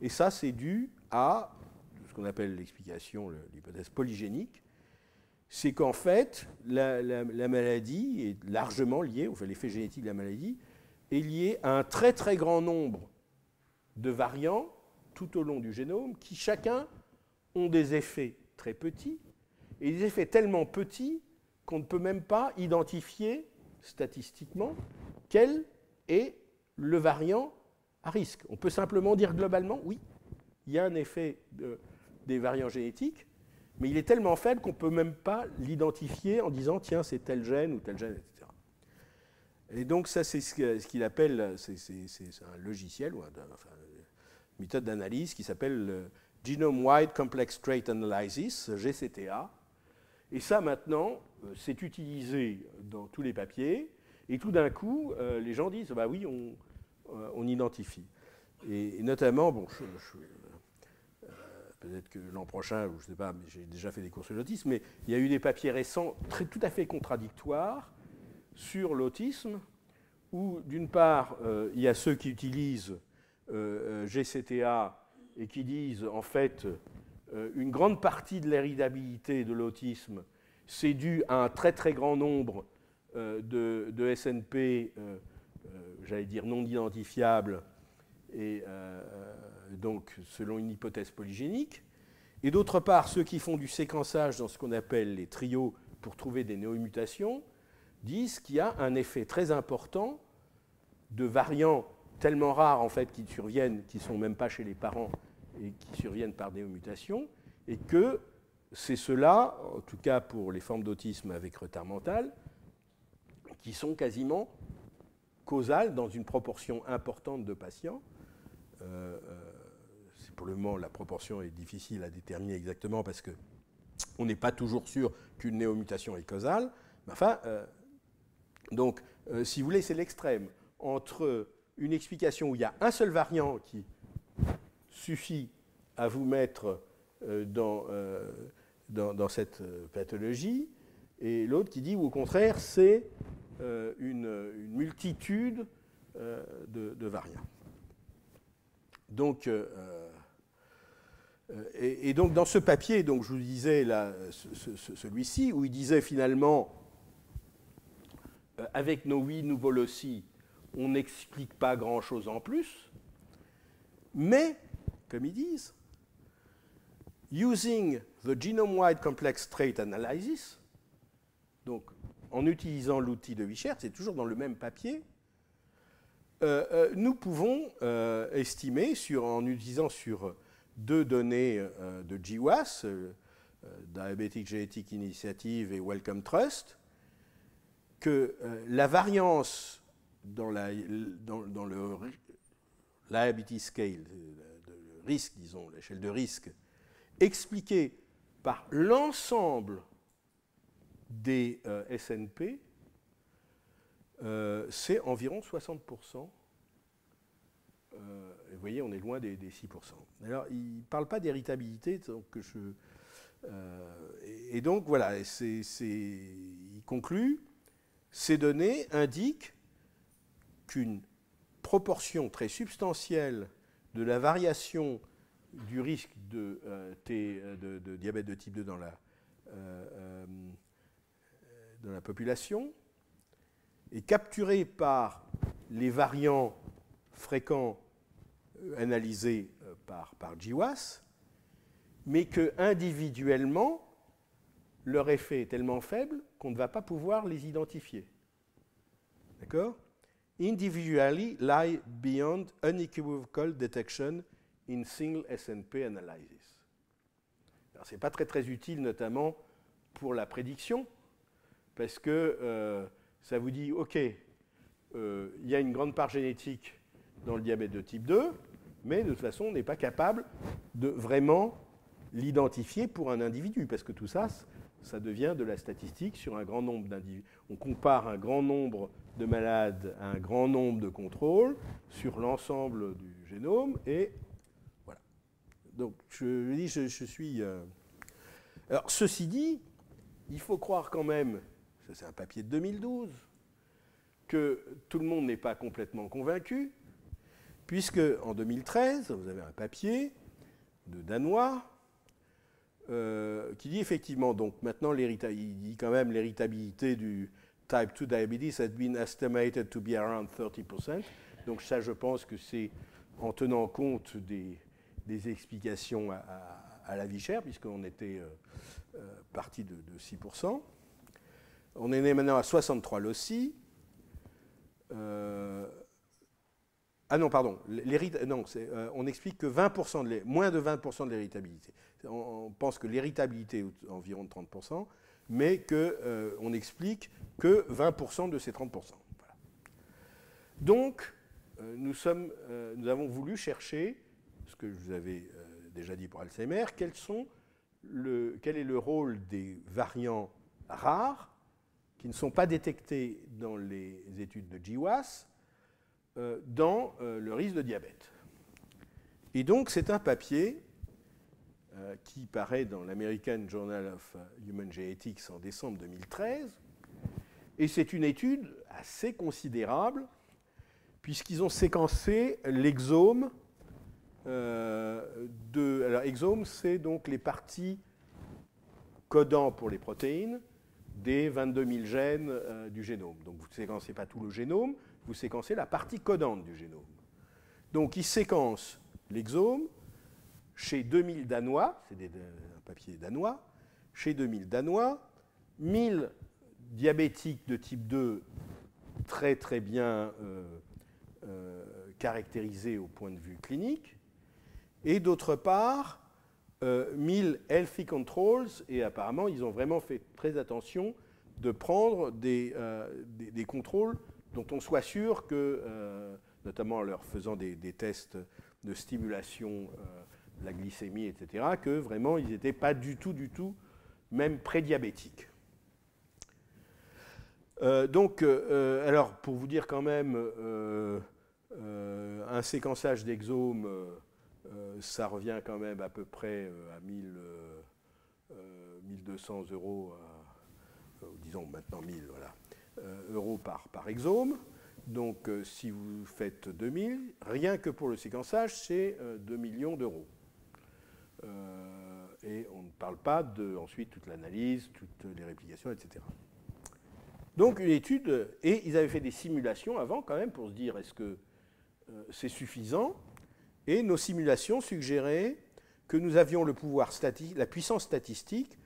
[SPEAKER 1] Et ça, c'est dû à ce qu'on appelle l'explication, l'hypothèse polygénique. C'est qu'en fait, la maladie est largement liée, enfin l'effet génétique de la maladie, est lié à un très très grand nombre de variants tout au long du génome qui chacun ont des effets très petits et des effets tellement petits qu'on ne peut même pas identifier statistiquement quel est le variant à risque. On peut simplement dire globalement, oui, il y a un effet des variants génétiques, mais il est tellement faible qu'on ne peut même pas l'identifier en disant, tiens, c'est tel gène ou tel gène, etc. Et donc ça, c'est ce qu'il appelle, c'est un logiciel, ou enfin, une méthode d'analyse qui s'appelle Genome-Wide Complex Trait Analysis, GCTA. Et ça, maintenant, c'est utilisé dans tous les papiers. Et tout d'un coup, les gens disent, bah oui, on identifie. Et notamment, bon, peut-être que l'an prochain, ou je ne sais pas, mais j'ai déjà fait des cours sur l'autisme, mais il y a eu des papiers récents tout à fait contradictoires sur l'autisme, où d'une part, il y a ceux qui utilisent GCTA et qui disent, en fait, une grande partie de l'héritabilité de l'autisme, c'est dû à un très très grand nombre de SNP, j'allais dire non identifiables, et donc selon une hypothèse polygénique. Et d'autre part, ceux qui font du séquençage dans ce qu'on appelle les trios pour trouver des néomutations, disent qu'il y a un effet très important de variants tellement rares en fait qui surviennent, qui ne sont même pas chez les parents et qui surviennent par néomutation, et que c'est cela, en tout cas pour les formes d'autisme avec retard mental, qui sont quasiment causales dans une proportion importante de patients. Pour le moment, la proportion est difficile à déterminer exactement parce qu'on n'est pas toujours sûr qu'une néomutation est causale. Mais enfin, donc, si vous voulez, c'est l'extrême entre une explication où il y a un seul variant qui suffit à vous mettre dans cette pathologie, et l'autre qui dit, ou au contraire, c'est une multitude de variants. Donc, et donc dans ce papier, donc je vous disais là, celui-ci, où il disait finalement, avec nos 8 nouveaux loci, on n'explique pas grand-chose en plus, mais, comme ils disent, using the genome-wide complex trait analysis, donc en utilisant l'outil de Wishart, c'est toujours dans le même papier, nous pouvons estimer, en utilisant sur 2 données de GWAS, Diabetic Genetic Initiative et Wellcome Trust, que la variance dans le liability scale, le risque, disons, l'échelle de risque, expliquée par l'ensemble des SNP, c'est environ 60%. Vous voyez, on est loin des 6%. Alors, il ne parle pas d'héritabilité, et donc, voilà, il conclut, ces données indiquent qu'une proportion très substantielle de la variation du risque de diabète de type 2 dans la population est capturée par les variants fréquents analysés par GWAS, mais qu'individuellement, leur effet est tellement faible qu'on ne va pas pouvoir les identifier. D'accord? Individually lie beyond unequivocal detection in single SNP analysis. Alors, ce n'est pas très, très utile, notamment pour la prédiction, parce que ça vous dit, OK, il y a une grande part génétique dans le diabète de type 2, mais de toute façon, on n'est pas capable de vraiment l'identifier pour un individu, parce que tout ça, ça devient de la statistique sur un grand nombre d'individus. On compare un grand nombre de malades à un grand nombre de contrôles sur l'ensemble du génome, et voilà. Donc, je suis... Alors, ceci dit, il faut croire quand même, ça c'est un papier de 2012, que tout le monde n'est pas complètement convaincu, puisque en 2013, vous avez un papier de Danois qui dit effectivement, donc maintenant, il dit quand même l'héritabilité du type 2 diabetes has been estimated to be around 30%. Donc ça, je pense que c'est en tenant compte des explications à la vie chère, puisqu'on était parti de 6%. On est né maintenant à 63 loci. Ah non, pardon. On explique que moins de 20% de l'héritabilité. On pense que l'héritabilité est environ de 30%, mais qu'on explique que 20% de ces 30%. Voilà. Donc, nous avons voulu chercher, ce que je vous avais déjà dit pour Alzheimer, quel est le rôle des variants rares qui ne sont pas détectés dans les études de GWAS dans le risque de diabète. Et donc, c'est un papier qui paraît dans l'American Journal of Human Genetics en décembre 2013, et c'est une étude assez considérable, puisqu'ils ont séquencé l'exome alors, exome, c'est donc les parties codant pour les protéines des 22 000 gènes du génome. Donc, vous ne séquencez pas tout le génome, vous séquencez la partie codante du génome. Donc, ils séquencent l'exome chez 2000 Danois, c'est un papier danois, chez 2000 Danois, 1000 diabétiques de type 2 très très bien caractérisés au point de vue clinique, et d'autre part, 1000 healthy controls, et apparemment, ils ont vraiment fait très attention de prendre des contrôles dont on soit sûr que, notamment en leur faisant des tests de stimulation de la glycémie, etc., que vraiment, ils n'étaient pas du tout, même prédiabétiques. Alors, pour vous dire quand même, un séquençage d'exomes, ça revient quand même à peu près à 1200 euros, disons maintenant 1000, voilà, euros par exome. Donc, si vous faites 2000, rien que pour le séquençage, c'est 2 millions d'euros. Et on ne parle pas de, ensuite, toute l'analyse, toutes les réplications, etc. Donc, une étude, et ils avaient fait des simulations avant, quand même, pour se dire, est-ce que c'est suffisant? Et nos simulations suggéraient que nous avions le pouvoir la puissance statistique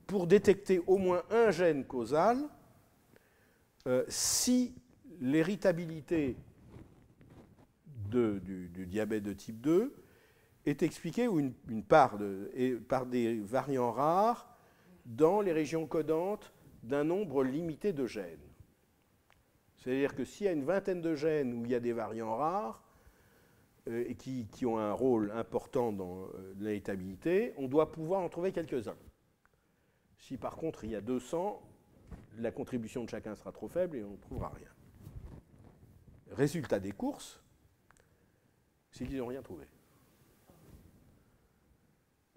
[SPEAKER 1] pour détecter au moins un gène causal si l'héritabilité du diabète de type 2 est expliquée, ou une part par des variants rares dans les régions codantes d'un nombre limité de gènes. C'est-à-dire que s'il y a une vingtaine de gènes où il y a des variants rares, et qui ont un rôle important dans l'héritabilité, on doit pouvoir en trouver quelques-uns. Si par contre il y a 200, la contribution de chacun sera trop faible et on ne trouvera rien. Résultat des courses, c'est qu'ils n'ont rien trouvé.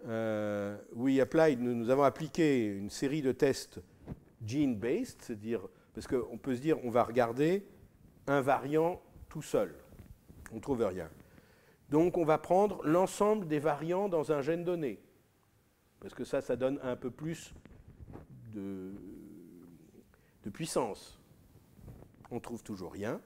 [SPEAKER 1] Nous avons appliqué une série de tests gene-based, c'est-à-dire, parce qu'on peut se dire, on va regarder un variant tout seul. On ne trouve rien. Donc, on va prendre l'ensemble des variants dans un gène donné, parce que ça donne un peu plus de puissance. On ne trouve toujours rien.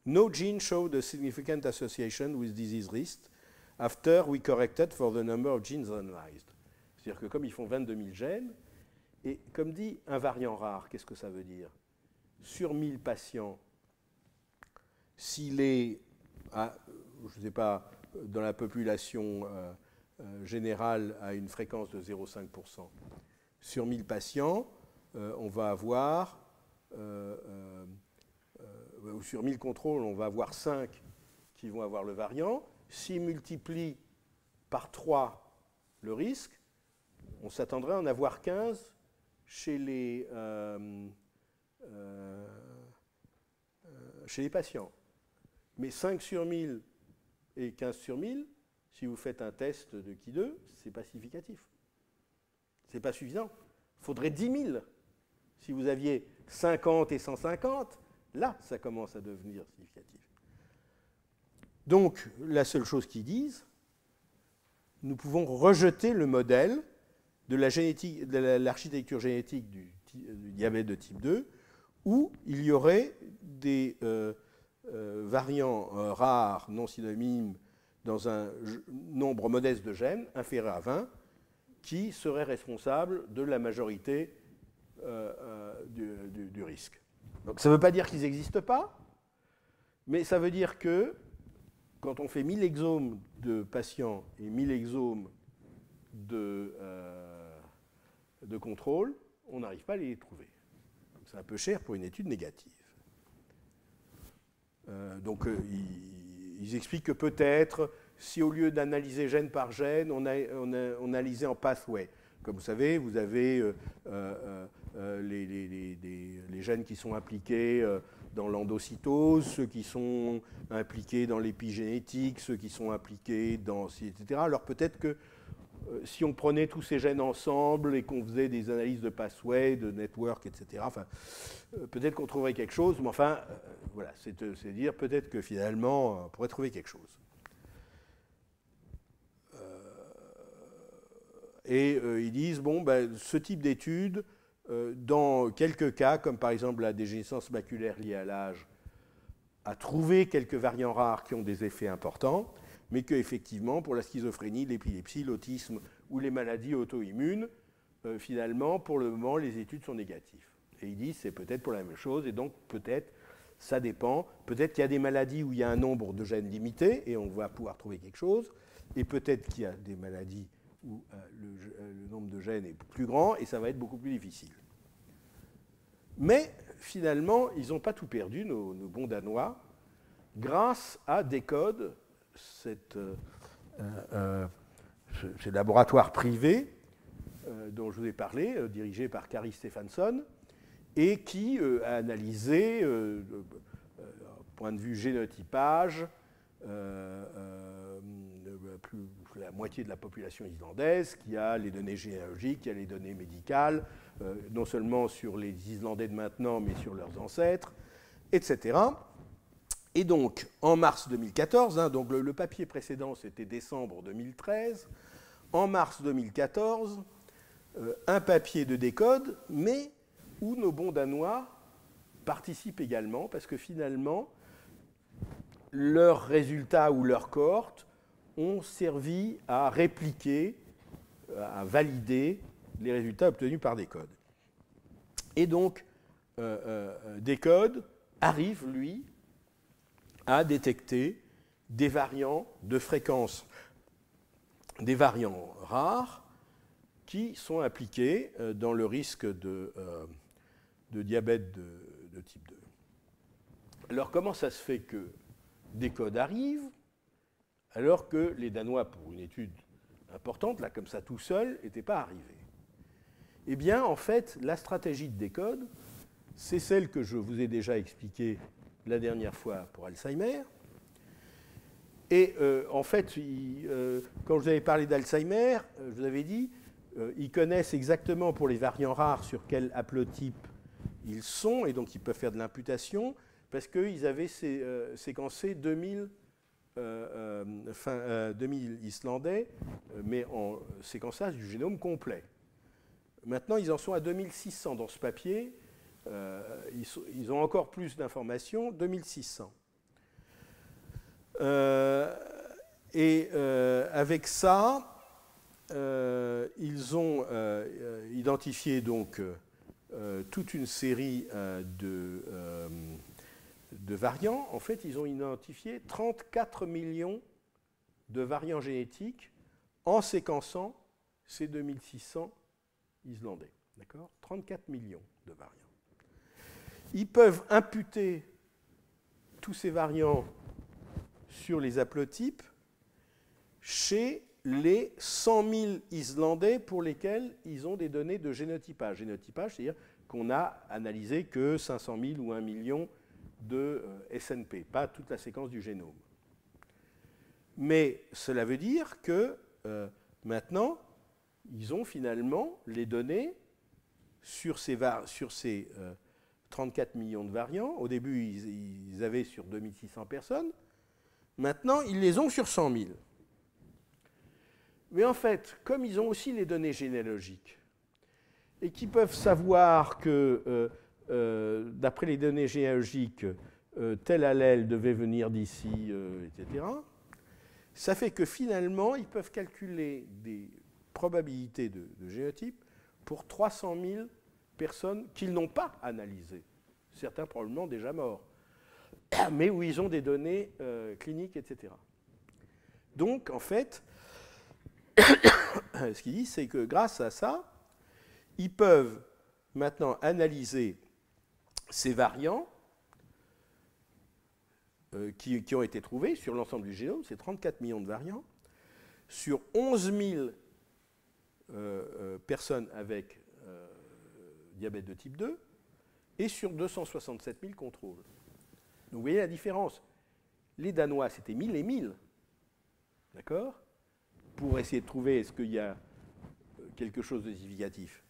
[SPEAKER 1] No gene showed a significant association with disease risk after we corrected for the number of genes analyzed. C'est-à-dire que comme ils font 22 000 gènes, et comme dit un variant rare, qu'est-ce que ça veut dire? Sur 1000 patients, s'il est je ne sais pas, dans la population générale à une fréquence de 0,5%. Sur 1000 patients, on va avoir, sur 1000 contrôles, on va avoir 5 qui vont avoir le variant. S'ils multiplient par 3 le risque, on s'attendrait à en avoir 15 chez les patients. Mais 5 sur 1000 et 15 sur 1000, si vous faites un test de Ki2, ce n'est pas significatif. Ce n'est pas suffisant. Il faudrait 10 000. Si vous aviez 50 et 150, là, ça commence à devenir significatif. Donc, la seule chose qu'ils disent, nous pouvons rejeter le modèle de l'architecture génétique du diabète de type 2, où il y aurait des variants rares, non synonymes, dans un nombre modeste de gènes, inférieur à 20, qui seraient responsables de la majorité du risque. Donc ça ne veut pas dire qu'ils n'existent pas, mais ça veut dire que quand on fait 1000 exomes de patients et 1000 exomes de contrôle, on n'arrive pas à les trouver. C'est un peu cher pour une étude négative. Ils expliquent que peut-être, si au lieu d'analyser gène par gène, on analysait en pathway. Comme vous savez, vous avez les gènes qui sont impliqués dans l'endocytose, ceux qui sont impliqués dans l'épigénétique, ceux qui sont impliqués dans... etc. Alors peut-être que si on prenait tous ces gènes ensemble et qu'on faisait des analyses de pathway, de network, etc., enfin, peut-être qu'on trouverait quelque chose, mais enfin, voilà, c'est dire peut-être que finalement, on pourrait trouver quelque chose. Ils disent, bon, ben, ce type d'étude, dans quelques cas, comme par exemple la dégénérescence maculaire liée à l'âge, a trouvé quelques variants rares qui ont des effets importants, mais qu'effectivement, pour la schizophrénie, l'épilepsie, l'autisme ou les maladies auto-immunes, finalement, pour le moment, les études sont négatives. Et ils disent c'est peut-être pour la même chose, et donc peut-être Ça dépend. Peut-être qu'il y a des maladies où il y a un nombre de gènes limité et on va pouvoir trouver quelque chose. Et peut-être qu'il y a des maladies où le nombre de gènes est plus grand et ça va être beaucoup plus difficile. Mais finalement, ils n'ont pas tout perdu, nos bons Danois, grâce à Decode, ces laboratoires privés dont je vous ai parlé, dirigés par Kari Stefansson, et qui a analysé, point de vue génotypage, la moitié de la population islandaise, qui a les données généalogiques, qui a les données médicales, non seulement sur les Islandais de maintenant, mais sur leurs ancêtres, etc. Et donc, en mars 2014, hein, donc le papier précédent, c'était décembre 2013, en mars 2014, un papier de Decode, mais où nos bons Danois participent également, parce que finalement, leurs résultats ou leurs cohortes ont servi à répliquer, à valider les résultats obtenus par Decode. Et donc, Decode arrive, lui, à détecter des variants de fréquence, des variants rares qui sont impliqués dans le risque de diabète de type 2. Alors, comment ça se fait que Decode arrive alors que les Danois, pour une étude importante, là, comme ça, tout seul, n'étaient pas arrivés? Eh bien, en fait, la stratégie de Decode, c'est celle que je vous ai déjà expliquée la dernière fois pour Alzheimer. Et en fait, quand je vous avais parlé d'Alzheimer, je vous avais dit, ils connaissent exactement pour les variants rares sur quel haplotype ils sont, et donc ils peuvent faire de l'imputation, parce qu'ils avaient séquencé 2000 Islandais, mais en séquençage du génome complet. Maintenant, ils en sont à 2600 dans ce papier. Ils ont encore plus d'informations, 2600. Avec ça, ils ont identifié donc toute une série de variants. En fait, ils ont identifié 34 millions de variants génétiques en séquençant ces 2600 Islandais. D'accord ? 34 millions de variants. Ils peuvent imputer tous ces variants sur les haplotypes chez les 100 000 Islandais pour lesquels ils ont des données de génotypage. Génotypage, c'est-à-dire qu'on n'a analysé que 500 000 ou 1 million de SNP, pas toute la séquence du génome. Mais cela veut dire que maintenant, ils ont finalement les données sur ces 34 millions de variants. Au début, ils avaient sur 2600 personnes. Maintenant, ils les ont sur 100 000. Mais en fait, comme ils ont aussi les données généalogiques, et qu'ils peuvent savoir que, d'après les données généalogiques, tel allèle devait venir d'ici, etc., ça fait que finalement, ils peuvent calculer des probabilités de génotype pour 300 000 personnes qu'ils n'ont pas analysées. Certains probablement déjà morts, mais où ils ont des données cliniques, etc. Donc, en fait, ce qu'ils disent, c'est que grâce à ça, ils peuvent maintenant analyser ces variants qui ont été trouvés sur l'ensemble du génome, c'est 34 millions de variants, sur 11 000 personnes avec diabète de type 2 et sur 267 000 contrôles. Donc vous voyez la différence. Les Danois, c'était 1000 et 1000, d'accord, pour essayer de trouver est-ce qu'il y a quelque chose de significatif.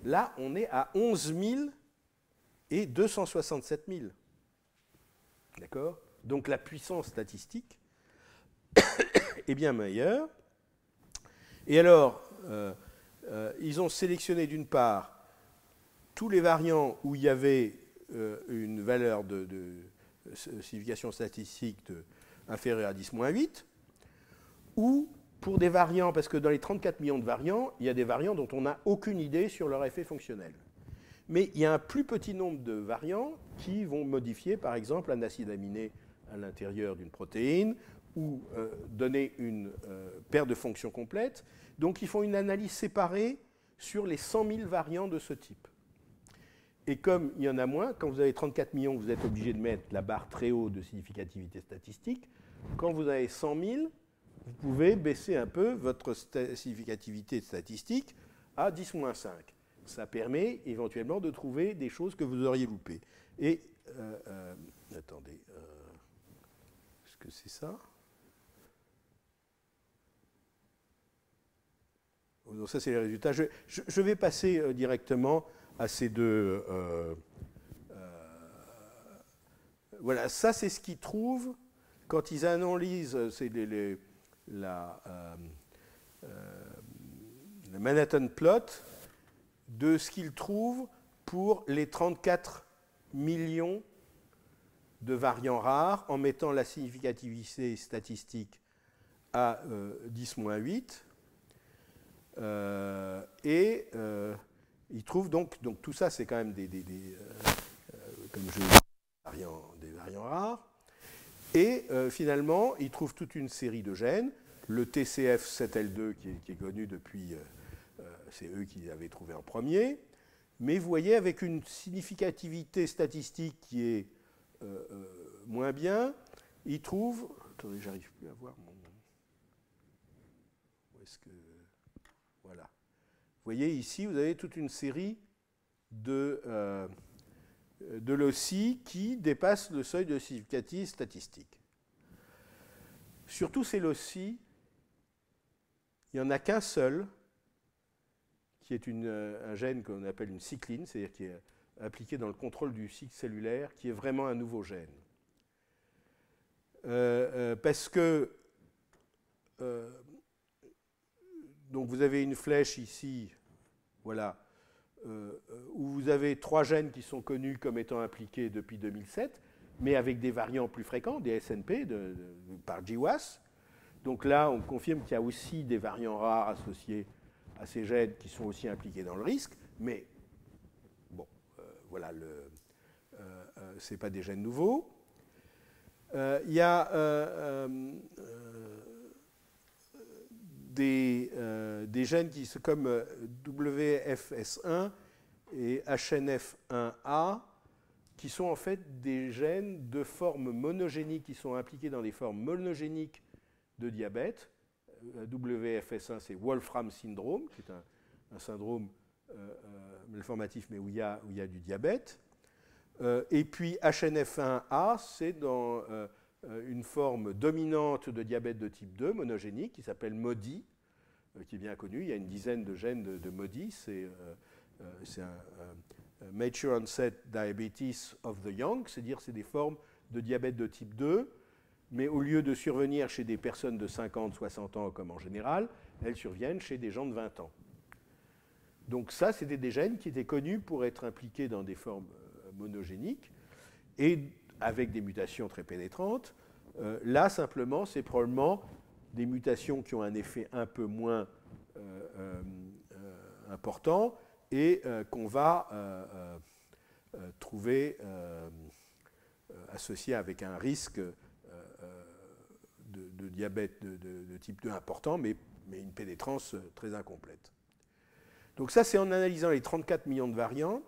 [SPEAKER 1] Là, on est à 11 000 et 267 000. D'accord ? Donc la puissance statistique est bien meilleure. Et alors, ils ont sélectionné d'une part tous les variants où il y avait une valeur de signification statistique inférieure à 10-8, ou pour des variants, parce que dans les 34 millions de variants, il y a des variants dont on n'a aucune idée sur leur effet fonctionnel. Mais il y a un plus petit nombre de variants qui vont modifier, par exemple, un acide aminé à l'intérieur d'une protéine ou donner une paire de fonctions complètes. Donc, ils font une analyse séparée sur les 100 000 variants de ce type. Et comme il y en a moins, quand vous avez 34 millions, vous êtes obligé de mettre la barre très haut de significativité statistique. Quand vous avez 100 000, vous pouvez baisser un peu votre significativité statistique à 10-5. Ça permet éventuellement de trouver des choses que vous auriez loupées. Et, attendez, est-ce que c'est ça? Donc ça, c'est les résultats. Je vais passer directement à ces deux. Voilà, ça, c'est ce qu'ils trouvent quand ils analysent la Manhattan Plot de ce qu'ils trouvent pour les 34 millions de variants rares en mettant la significativité statistique à 10-8. Ils trouvent donc tout ça, c'est quand même comme je des variants rares. Et finalement, ils trouvent toute une série de gènes. Le TCF7L2 qui est connu depuis, c'est eux qui l'avaient trouvé en premier. Mais vous voyez, avec une significativité statistique qui est moins bien, ils trouvent. Attendez, j'arrive plus à voir mon. Où est-ce que. Voilà. Vous voyez ici, vous avez toute une série de loci qui dépassent le seuil de significativité statistique. Sur tous ces loci, il n'y en a qu'un seul qui est un gène qu'on appelle une cycline, c'est-à-dire qui est impliqué dans le contrôle du cycle cellulaire, qui est vraiment un nouveau gène. Parce que donc vous avez une flèche ici, voilà, où vous avez 3 gènes qui sont connus comme étant impliqués depuis 2007, mais avec des variants plus fréquents, des SNP par GWAS. Donc là, on confirme qu'il y a aussi des variants rares associés à ces gènes qui sont aussi impliqués dans le risque, mais bon, voilà, ce n'est pas des gènes nouveaux. Il y a des gènes qui sont comme WFS1 et HNF1A, qui sont en fait des gènes de forme monogénique, qui sont impliqués dans des formes monogéniques de diabète. WFS1, c'est Wolfram syndrome, qui est un syndrome malformatif, mais où il y a du diabète. Et puis HNF1A, c'est dans une forme dominante de diabète de type 2, monogénique, qui s'appelle MODY, qui est bien connu. Il y a une dizaine de gènes de MODY. C'est un Mature Onset Diabetes of the Young, c'est-à-dire c'est des formes de diabète de type 2, mais au lieu de survenir chez des personnes de 50, 60 ans comme en général, elles surviennent chez des gens de 20 ans. Donc ça, c'était des gènes qui étaient connus pour être impliqués dans des formes monogéniques et avec des mutations très pénétrantes. Là, simplement, c'est probablement des mutations qui ont un effet un peu moins important et qu'on va trouver associé avec un risque de diabète de type 2 important, mais une pénétrance très incomplète. Donc ça, c'est en analysant les 34 millions de variants.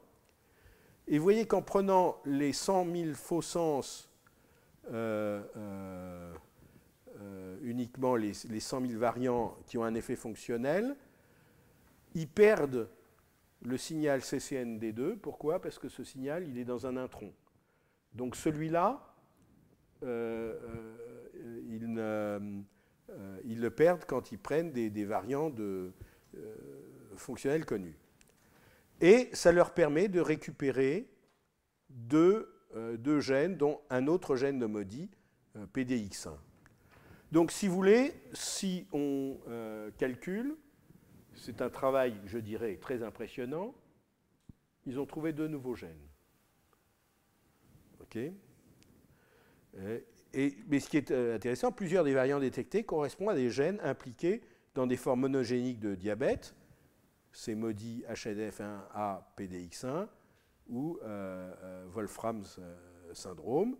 [SPEAKER 1] Et vous voyez qu'en prenant les 100 000 faux sens, uniquement les 100 000 variants qui ont un effet fonctionnel, ils perdent le signal CCND2. Pourquoi? Parce que ce signal, il est dans un intron. Donc celui-là, ils le perdent quand ils prennent des variants fonctionnels connus. Et ça leur permet de récupérer deux gènes, dont un autre gène de MODY, PDX1. Donc, si vous voulez, si on calcule, c'est un travail, je dirais, très impressionnant, ils ont trouvé 2 nouveaux gènes. OK. Mais ce qui est intéressant, plusieurs des variants détectés correspondent à des gènes impliqués dans des formes monogéniques de diabète. C'est MODY, HNF1A, PDX1. ou Wolfram's syndrome.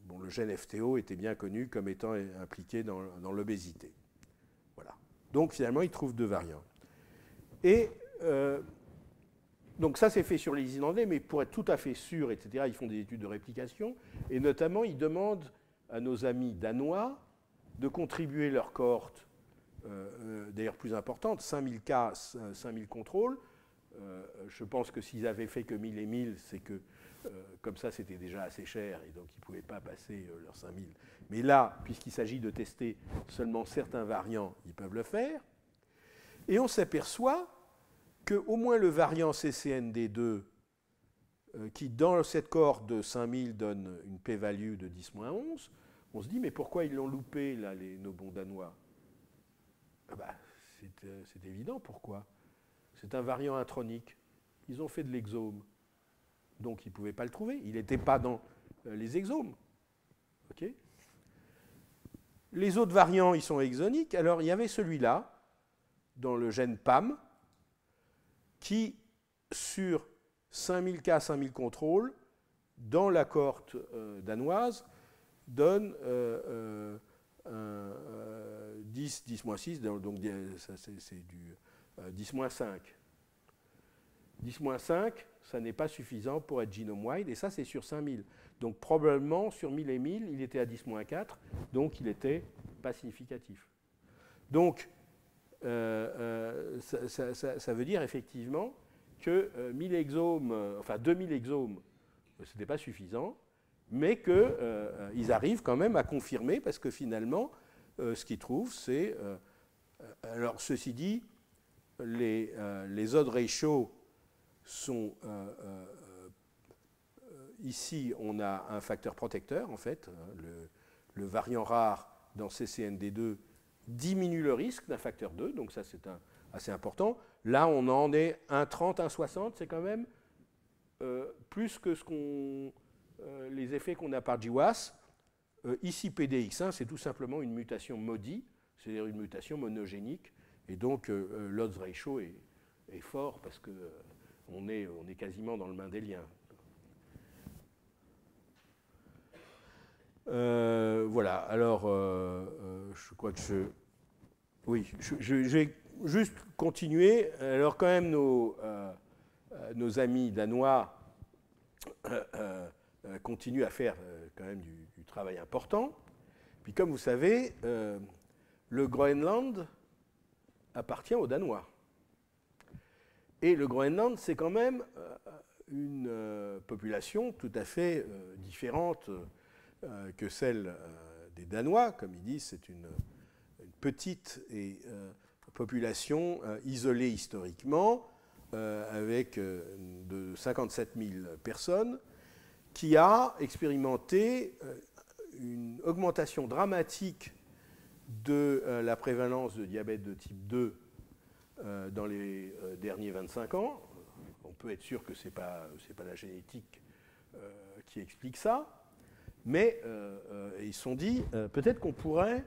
[SPEAKER 1] Bon, le gène FTO était bien connu comme étant impliqué dans l'obésité. Voilà. Donc finalement, ils trouvent 2 variants. Et donc ça, c'est fait sur les Islandais, mais pour être tout à fait sûr, etc., ils font des études de réplication, et notamment, ils demandent à nos amis danois de contribuer leur cohorte, d'ailleurs plus importante, 5000 cas, 5000 contrôles. Je pense que s'ils avaient fait que 1000 et 1000, c'est que comme ça, c'était déjà assez cher, et donc ils ne pouvaient pas passer leurs 5000. Mais là, puisqu'il s'agit de tester seulement certains variants, ils peuvent le faire. Et on s'aperçoit qu'au moins le variant CCND2, qui dans cette cohorte de 5000 donne une p-value de 10-11, on se dit, mais pourquoi ils l'ont loupé, là, nos bons Danois? C'est évident, pourquoi? C'est un variant intronique. Ils ont fait de l'exome. Donc ils ne pouvaient pas le trouver. Il n'était pas dans les exomes. Okay, les autres variants, ils sont exoniques. Alors il y avait celui-là, dans le gène PAM, qui, sur 5000 cas, 5000 contrôles, dans la cohorte danoise, donne 10, 10-6, donc c'est du 10-5. 10-5, ça n'est pas suffisant pour être genome-wide, et ça, c'est sur 5000. Donc, probablement, sur 1000 et 1000, il était à 10-4, donc il n'était pas significatif. Donc, ça veut dire effectivement que 1000 exomes, enfin 2000 exomes, ce n'était pas suffisant, mais qu'ils arrivent quand même à confirmer, parce que finalement, ce qu'ils trouvent, c'est... alors, ceci dit, les odd ratios sont... ici, on a un facteur protecteur, en fait. Le variant rare dans CCND2 diminue le risque d'un facteur 2, donc ça, c'est assez important. Là, on en est 1,30, 1,60, c'est quand même plus que les effets qu'on a par GWAS. Ici, PDX1, c'est tout simplement une mutation MODI, c'est-à-dire une mutation monogénique, et donc l'odds ratio est fort parce qu'on est quasiment dans le mendélien. Voilà, alors je crois que oui, je vais juste continuer. Alors quand même, nos amis danois continuent à faire quand même du travail important. Puis comme vous savez, le Groenland appartient aux Danois. Et le Groenland, c'est quand même une population tout à fait différente que celle des Danois. Comme ils disent, c'est une petite population isolée historiquement, avec de 57 000 personnes, qui a expérimenté une augmentation dramatique de la prévalence de diabète de type 2 dans les derniers 25 ans. On peut être sûr que ce n'est pas la génétique qui explique ça. Mais ils se sont dit, peut-être qu'on pourrait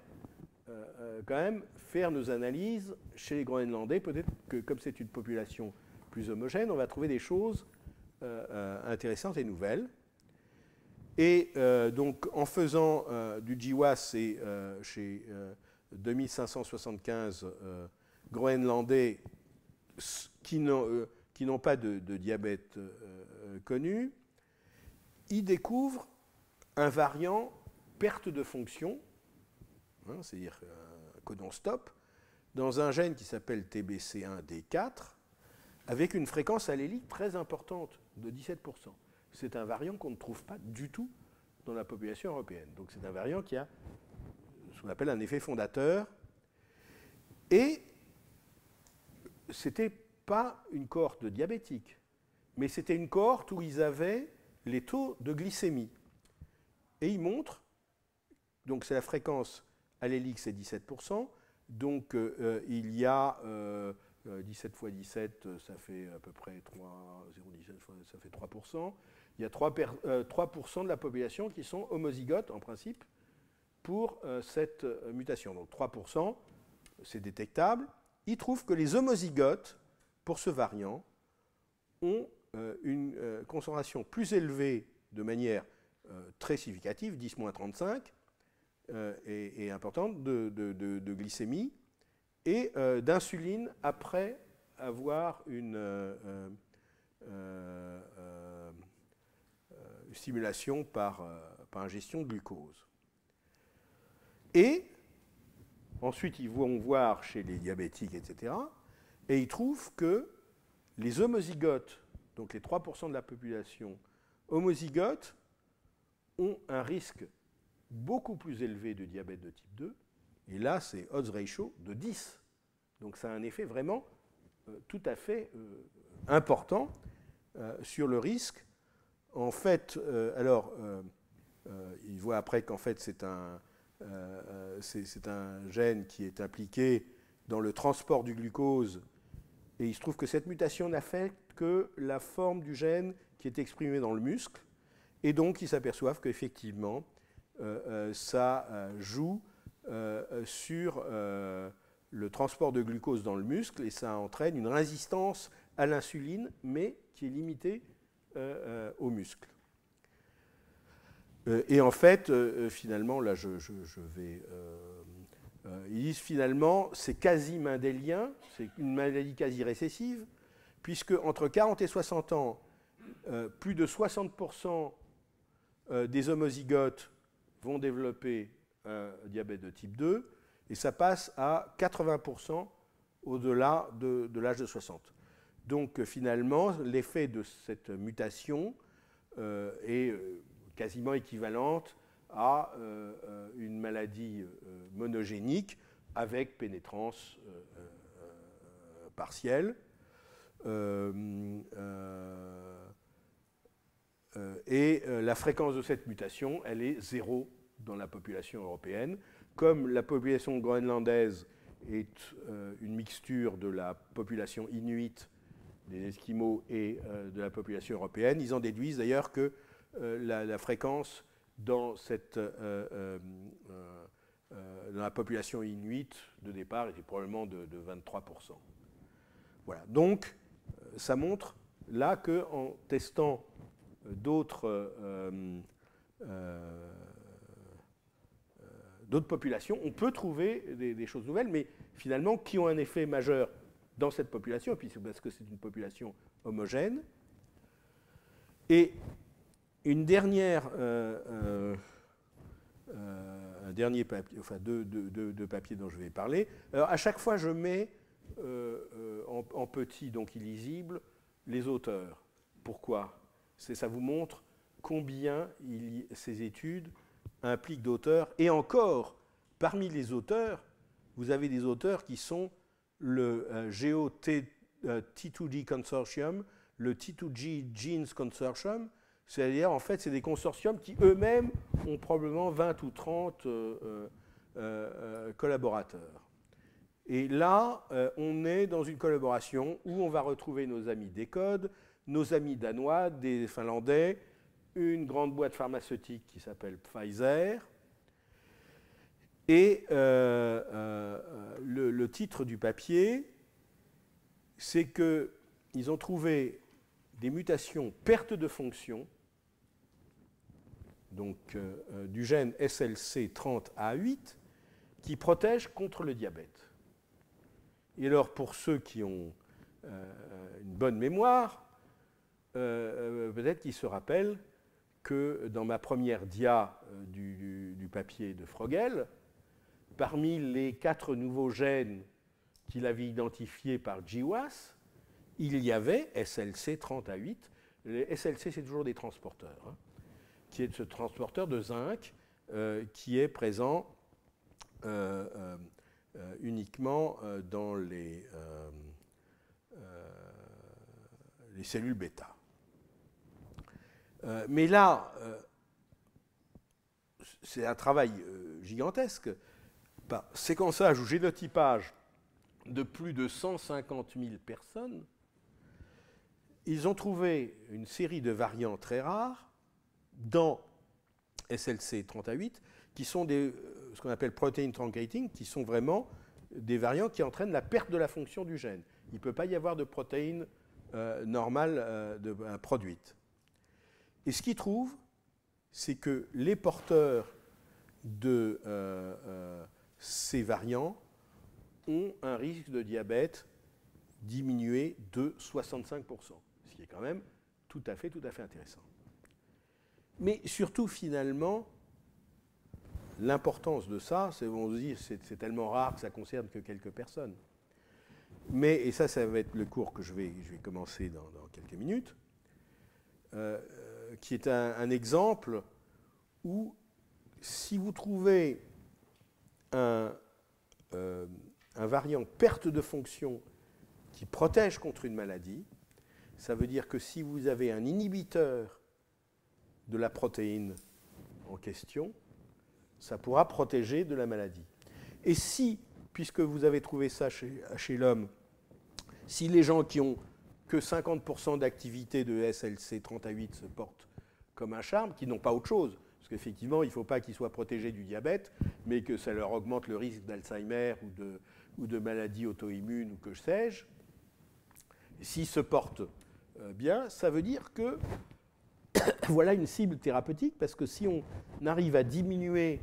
[SPEAKER 1] quand même faire nos analyses chez les Groenlandais. Peut-être que comme c'est une population plus homogène, on va trouver des choses intéressantes et nouvelles. Et donc en faisant du GWAS, c'est chez 2575 Groenlandais qui n'ont pas de diabète connu, ils découvrent un variant perte de fonction, hein, c'est-à-dire un codon stop, dans un gène qui s'appelle TBC1D4, avec une fréquence allélique très importante, de 17%. C'est un variant qu'on ne trouve pas du tout dans la population européenne. Donc c'est un variant qui a ce qu'on appelle un effet fondateur. Et ce n'était pas une cohorte de diabétiques, mais c'était une cohorte où ils avaient les taux de glycémie. Et ils montrent, donc c'est la fréquence allélique, c'est 17%, donc il y a 17 fois 17, ça fait à peu près 3, 0,17 fois, ça fait 3%. Il y a 3% de la population qui sont homozygotes, en principe, pour cette mutation. Donc 3%, c'est détectable. Ils trouvent que les homozygotes pour ce variant, ont une concentration plus élevée de manière très significative, 10-35, et importante, de glycémie, et d'insuline après avoir une stimulation par ingestion de glucose. Et ensuite, ils vont voir chez les diabétiques, etc., et ils trouvent que les homozygotes, donc les 3% de la population homozygotes, ont un risque beaucoup plus élevé de diabète de type 2, et là, c'est odds ratio de 10. Donc ça a un effet vraiment tout à fait important sur le risque. En fait, il voit après qu'en fait, c'est un gène qui est impliqué dans le transport du glucose, et il se trouve que cette mutation n'affecte que la forme du gène qui est exprimée dans le muscle, et donc ils s'aperçoivent qu'effectivement, ça joue sur le transport de glucose dans le muscle, et ça entraîne une résistance à l'insuline, mais qui est limitée au muscle. Et en fait, finalement, là je vais... ils disent finalement, c'est quasi mendélien, c'est une maladie quasi récessive, puisque entre 40 et 60 ans, plus de 60% des homozygotes vont développer un diabète de type 2, et ça passe à 80% au-delà de l'âge de 60. Donc finalement, l'effet de cette mutation est quasiment équivalente à une maladie monogénique avec pénétrance partielle. Et la fréquence de cette mutation, elle est 0 dans la population européenne. Comme la population groenlandaise est une mixture de la population inuite, des Esquimaux, et de la population européenne, ils en déduisent d'ailleurs que la fréquence dans la population inuite de départ était probablement de 23%. Voilà. Donc, ça montre là qu'en testant d'autres populations, on peut trouver des choses nouvelles, mais finalement qui ont un effet majeur dans cette population, et puis c'est parce que c'est une population homogène. Et une dernière, un dernier papier, enfin deux papiers dont je vais parler. Alors à chaque fois, je mets en petit, donc illisible, les auteurs. Pourquoi ? Ça vous montre combien ces études impliquent d'auteurs. Et encore, parmi les auteurs, vous avez des auteurs qui sont le GeoT2D Consortium, le T2G Genes Consortium, c'est-à-dire, en fait, c'est des consortiums qui eux-mêmes ont probablement 20 ou 30 collaborateurs. Et là, on est dans une collaboration où on va retrouver nos amis d'Ecode, nos amis danois, des Finlandais, une grande boîte pharmaceutique qui s'appelle Pfizer. Et le titre du papier, c'est qu'ils ont trouvé des mutations perte de fonction, donc du gène SLC30A8, qui protègent contre le diabète. Et alors, pour ceux qui ont une bonne mémoire, peut-être qu'ils se rappellent que dans ma première dia du papier de Frogel, parmi les 4 nouveaux gènes qu'il avait identifiés par GWAS, il y avait SLC30A8. Les SLC, c'est toujours des transporteurs, hein, qui est ce transporteur de zinc qui est présent uniquement dans les cellules bêta. Mais là, c'est un travail gigantesque. Par séquençage ou génotypage de plus de 150 000 personnes, ils ont trouvé une série de variants très rares dans SLC30A8 qui sont ce qu'on appelle protein truncating, qui sont vraiment des variants qui entraînent la perte de la fonction du gène. Il ne peut pas y avoir de protéines normales produites. Et ce qu'ils trouvent, c'est que les porteurs de ces variants ont un risque de diabète diminué de 65%, ce qui est quand même tout à fait intéressant. Mais surtout, finalement, l'importance de ça, c'est on se dit c'est tellement rare que ça ne concerne que quelques personnes. Mais, et ça va être le cours que je vais commencer dans quelques minutes, qui est un exemple où, si vous trouvez un variant perte de fonction qui protège contre une maladie, ça veut dire que si vous avez un inhibiteur de la protéine en question, ça pourra protéger de la maladie. Et si, puisque vous avez trouvé ça chez l'homme, si les gens qui ont que 50% d'activité de SLC38 se portent comme un charme, qui n'ont pas autre chose, parce qu'effectivement, il ne faut pas qu'ils soient protégés du diabète, mais que ça leur augmente le risque d'Alzheimer ou de maladies auto-immunes ou que sais-je, s'ils se portent bien, ça veut dire que voilà une cible thérapeutique, parce que si on arrive à diminuer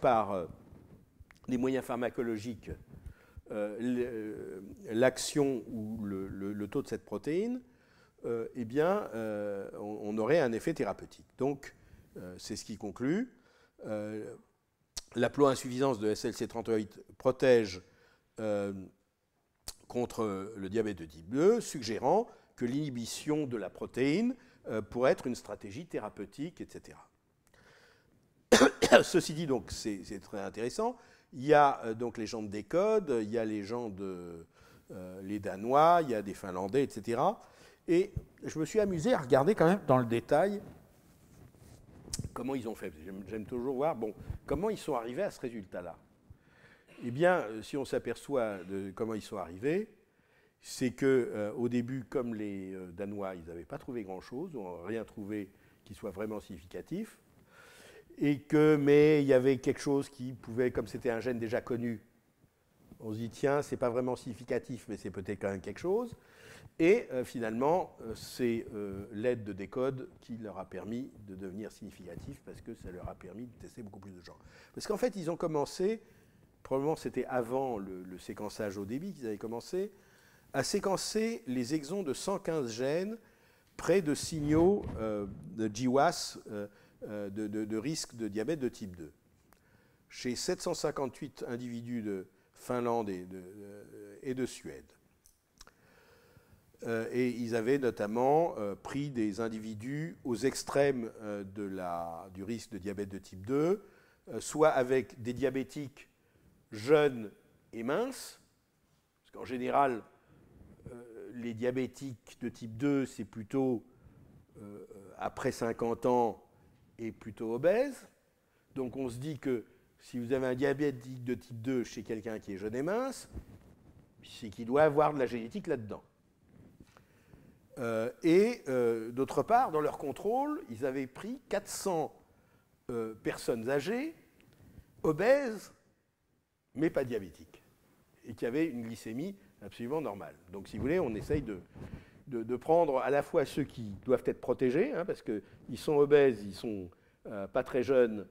[SPEAKER 1] par des moyens pharmacologiques l'action ou le taux de cette protéine, eh bien, on aurait un effet thérapeutique. Donc, c'est ce qui conclut. L'haploinsuffisance de SLC38 protège contre le diabète de type 2, suggérant que l'inhibition de la protéine pourrait être une stratégie thérapeutique, etc. Ceci dit, donc, c'est très intéressant. Il y a donc les gens de Décode, il y a les gens les Danois, il y a des Finlandais, etc. Et je me suis amusé à regarder quand même dans le détail comment ils ont fait. J'aime toujours voir, bon, comment ils sont arrivés à ce résultat-là. Eh bien, si on s'aperçoit de comment ils sont arrivés, c'est qu'au début, comme les Danois, ils n'avaient pas trouvé grand-chose, ou rien trouvé qui soit vraiment significatif, mais il y avait quelque chose qui pouvait, comme c'était un gène déjà connu, on se dit, tiens, c'est pas vraiment significatif, mais c'est peut-être quand même quelque chose. Et finalement, c'est l'aide de Décode qui leur a permis de devenir significatif, parce que ça leur a permis de tester beaucoup plus de gens. Parce qu'en fait, ils ont commencé, probablement c'était avant le séquençage au débit qu'ils avaient commencé, à séquencer les exons de 115 gènes près de signaux de GWAS, de risque de diabète de type 2. Chez 758 individus de Finlande et de Suède. Et ils avaient notamment pris des individus aux extrêmes du risque de diabète de type 2, soit avec des diabétiques jeunes et minces, parce qu'en général, les diabétiques de type 2, c'est plutôt après 50 ans et plutôt obèses. Donc on se dit que si vous avez un diabétique de type 2 chez quelqu'un qui est jeune et mince, c'est qu'il doit avoir de la génétique là-dedans. D'autre part, dans leur contrôle, ils avaient pris 400 personnes âgées, obèses, mais pas diabétiques, et qui avaient une glycémie absolument normale. Donc, si vous voulez, on essaye de prendre à la fois ceux qui doivent être protégés, hein, parce qu'ils sont obèses, ils ne sont pas très jeunes,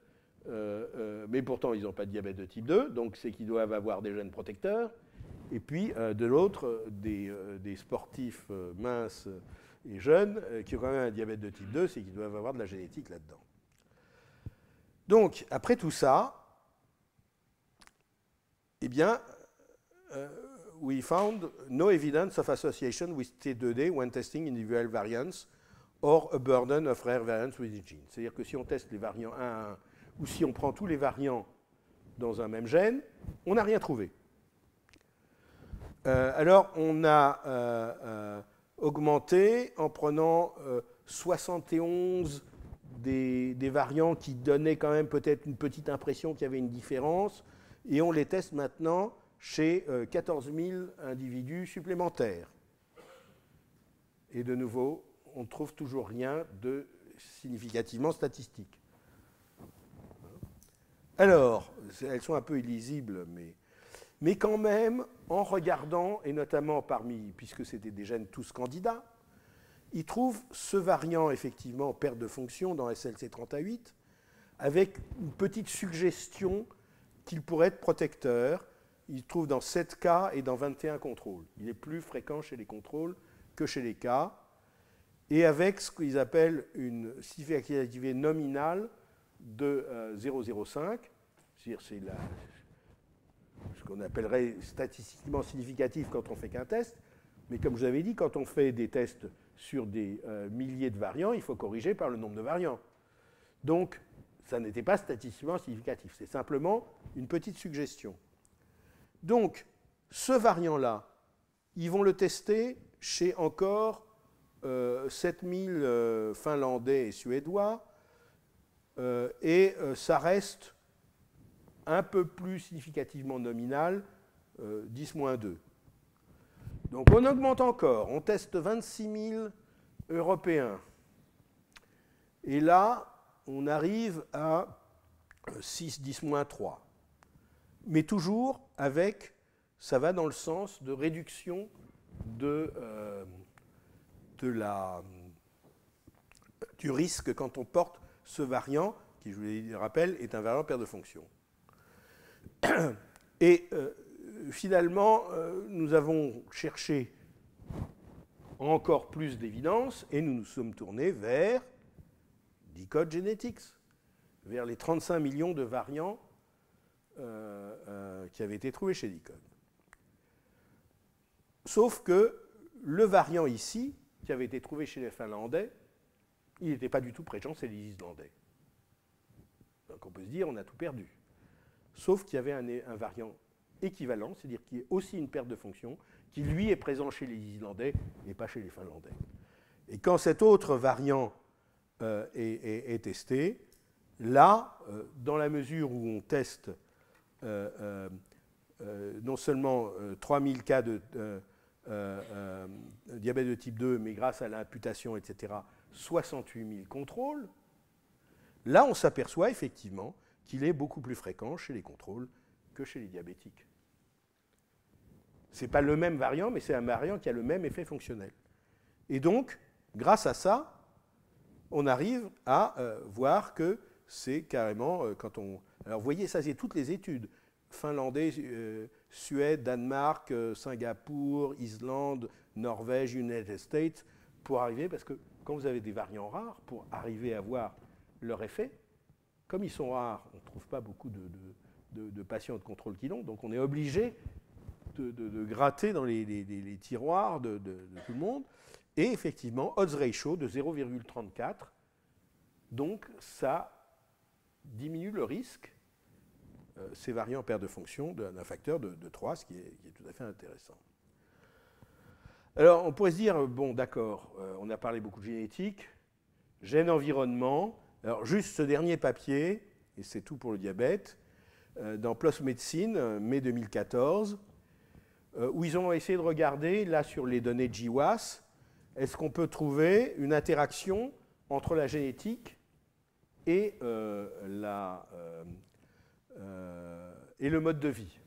[SPEAKER 1] mais pourtant, ils n'ont pas de diabète de type 2, donc c'est qu'ils doivent avoir des gènes protecteurs. Et puis, de l'autre, des sportifs minces et jeunes qui ont quand même un diabète de type 2, c'est qu'ils doivent avoir de la génétique là-dedans. Donc, après tout ça, eh bien, we found no evidence of association with T2D when testing individual variants or a burden of rare variants with the gene. C'est-à-dire que si on teste les variants 1 à 1, ou si on prend tous les variants dans un même gène, on n'a rien trouvé. Alors, on a augmenté en prenant 71 des variants qui donnaient quand même peut-être une petite impression qu'il y avait une différence, et on les teste maintenant chez 14 000 individus supplémentaires. Et de nouveau, on ne trouve toujours rien de significativement statistique. Alors, elles sont un peu illisibles, mais quand même, en regardant, et notamment puisque c'était des gènes tous candidats, ils trouvent ce variant, effectivement, perte de fonction dans SLC38, avec une petite suggestion qu'il pourrait être protecteur. Il trouve dans 7 cas et dans 21 contrôles. Il est plus fréquent chez les contrôles que chez les cas, et avec ce qu'ils appellent une significativité nominale de 0,05, c'est-à-dire c'est ce qu'on appellerait statistiquement significatif quand on ne fait qu'un test, mais comme je vous avais dit, quand on fait des tests sur des milliers de variants, il faut corriger par le nombre de variants. Donc, ça n'était pas statistiquement significatif, c'est simplement une petite suggestion. Donc, ce variant-là, ils vont le tester chez encore 7000 Finlandais et Suédois, et ça reste un peu plus significativement nominal, 10-2. Donc on augmente encore, on teste 26 000 Européens. Et là, on arrive à 6, 10-3. Mais toujours avec, ça va dans le sens de réduction du risque quand on porte ce variant, qui, je vous le rappelle, est un variant perte de fonction. Et finalement, nous avons cherché encore plus d'évidence et nous nous sommes tournés vers Decode Genetics, vers les 35 millions de variants qui avaient été trouvés chez Decode. Sauf que le variant ici, qui avait été trouvé chez les Finlandais, il n'était pas du tout présent chez les Islandais. Donc on peut se dire, on a tout perdu. Sauf qu'il y avait un variant équivalent, c'est-à-dire qui est aussi une perte de fonction, qui lui est présent chez les Islandais et pas chez les Finlandais. Et quand cet autre variant est testé, là, dans la mesure où on teste non seulement 3000 cas de diabète de type 2, mais grâce à l'imputation, etc., 68 000 contrôles, là, on s'aperçoit effectivement qu'il est beaucoup plus fréquent chez les contrôles que chez les diabétiques. Ce n'est pas le même variant, mais c'est un variant qui a le même effet fonctionnel. Et donc, grâce à ça, on arrive à voir que c'est carrément, quand on... Alors, vous voyez, ça, c'est toutes les études. Finlandais, Suède, Danemark, Singapour, Islande, Norvège, United States, pour arriver, parce que quand vous avez des variants rares, pour arriver à voir leur effet, comme ils sont rares, on ne trouve pas beaucoup de patients de contrôle qui l'ont, donc on est obligé de gratter dans les tiroirs de tout le monde. Et effectivement, odds ratio de 0,34, donc ça diminue le risque, ces variants perte de fonction, d'un facteur de 3, ce qui est tout à fait intéressant. Alors, on pourrait se dire, bon, d'accord, on a parlé beaucoup de génétique, gène environnement. Alors, juste ce dernier papier, et c'est tout pour le diabète, dans PLOS Medicine, mai 2014, où ils ont essayé de regarder, là, sur les données GWAS, est-ce qu'on peut trouver une interaction entre la génétique et, et le mode de vie.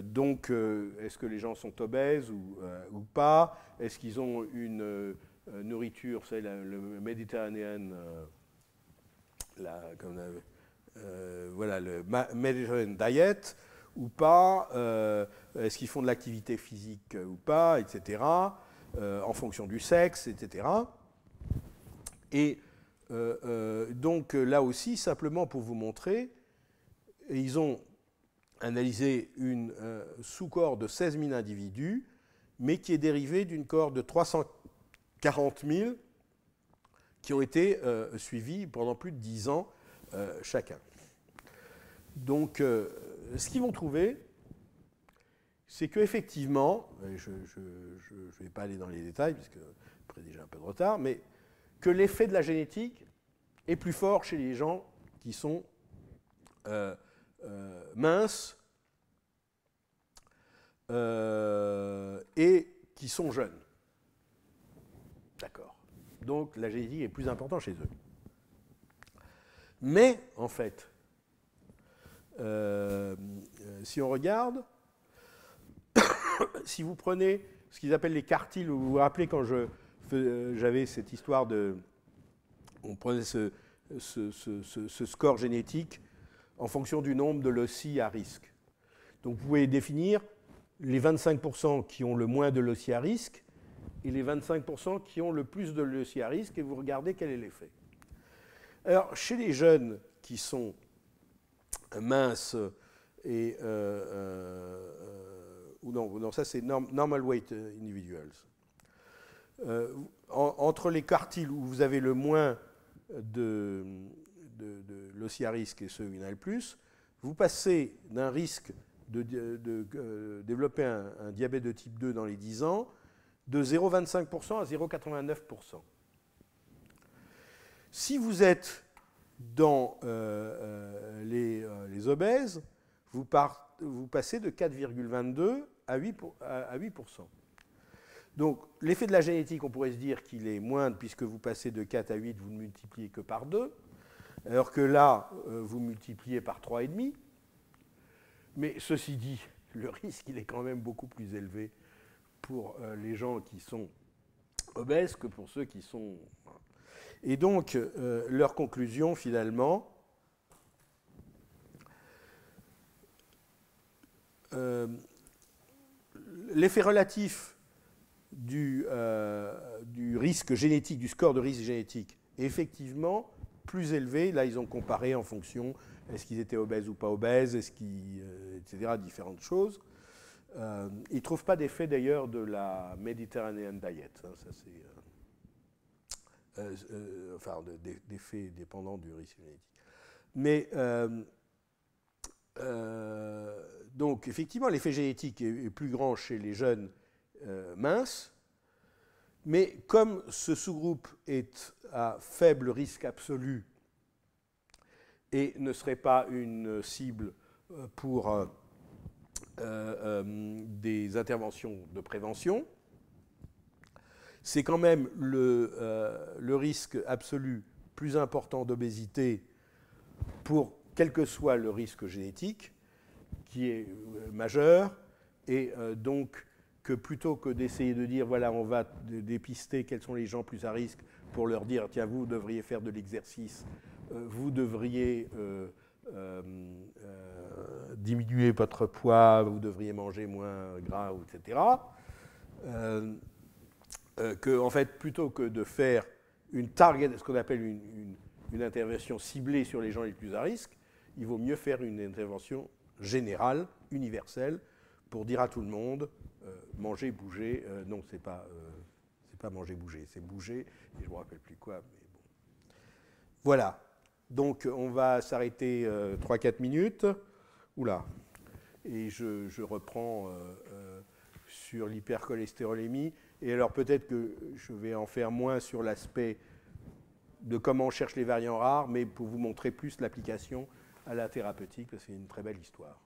[SPEAKER 1] Donc, est-ce que les gens sont obèses ou pas? Est-ce qu'ils ont une nourriture, vous savez, le Mediterranean, voilà, le Mediterranean Diet ou pas? Est-ce qu'ils font de l'activité physique ou pas, etc. En fonction du sexe, etc. Et donc là aussi, simplement pour vous montrer, ils ont analysé une sous-cohorte de 16 000 individus, mais qui est dérivée d'une cohorte de 340 000 qui ont été suivis pendant plus de 10 ans chacun. Donc, ce qu'ils vont trouver, c'est qu'effectivement, je ne vais pas aller dans les détails, parce que après déjà un peu de retard, mais que l'effet de la génétique est plus fort chez les gens qui sont minces et qui sont jeunes. D'accord. Donc la génétique est plus importante chez eux. Mais, en fait, si on regarde, si vous prenez ce qu'ils appellent les quartiles, vous vous rappelez quand j'avais cette histoire de... On prenait ce score génétique en fonction du nombre de loci à risque. Donc vous pouvez définir les 25% qui ont le moins de loci à risque et les 25% qui ont le plus de loci à risque, et vous regardez quel est l'effet. Alors, chez les jeunes qui sont minces et... non, ça c'est normal weight individuals. Entre les quartiles où vous avez le moins de l'ossi à risque et ceux où il y en a le plus, vous passez d'un risque de développer un diabète de type 2 dans les 10 ans de 0,25% à 0,89%. Si vous êtes dans les obèses, vous passez de 4,22 à 8%. Donc, l'effet de la génétique, on pourrait se dire qu'il est moindre, puisque vous passez de 4 à 8, vous ne multipliez que par 2, alors que là, vous multipliez par 3,5. Mais ceci dit, le risque, il est quand même beaucoup plus élevé pour les gens qui sont obèses que pour ceux qui sont... Et donc, leur conclusion, finalement, l'effet relatif du risque génétique, du score de risque génétique, est effectivement plus élevé. Là, ils ont comparé en fonction, est-ce qu'ils étaient obèses ou pas obèses, etc., différentes choses. Ils ne trouvent pas d'effet, d'ailleurs, de la Mediterranean Diet. Hein, ça, c'est... enfin, d'effets dépendants du risque génétique. Mais... donc, effectivement, l'effet génétique est plus grand chez les jeunes minces, mais comme ce sous-groupe est à faible risque absolu et ne serait pas une cible pour des interventions de prévention, c'est quand même le risque absolu plus important d'obésité pour quel que soit le risque génétique, qui est majeur, et donc que plutôt que d'essayer de dire, voilà, on va dépister quels sont les gens plus à risque pour leur dire, tiens, vous devriez faire de l'exercice, vous devriez diminuer votre poids, vous devriez manger moins gras, etc. Que, en fait, plutôt que de faire une target, ce qu'on appelle une intervention ciblée sur les gens les plus à risque, il vaut mieux faire une intervention générale, universelle, pour dire à tout le monde, manger, bouger. Non, c'est pas manger, bouger, c'est bouger, et je ne me rappelle plus quoi, mais bon. Voilà. Donc, on va s'arrêter 3-4 minutes. Oula. Et je reprends sur l'hypercholestérolémie. Et alors, peut-être que je vais en faire moins sur l'aspect de comment on cherche les variants rares, mais pour vous montrer plus l'application à la thérapeutique, parce que c'est une très belle histoire.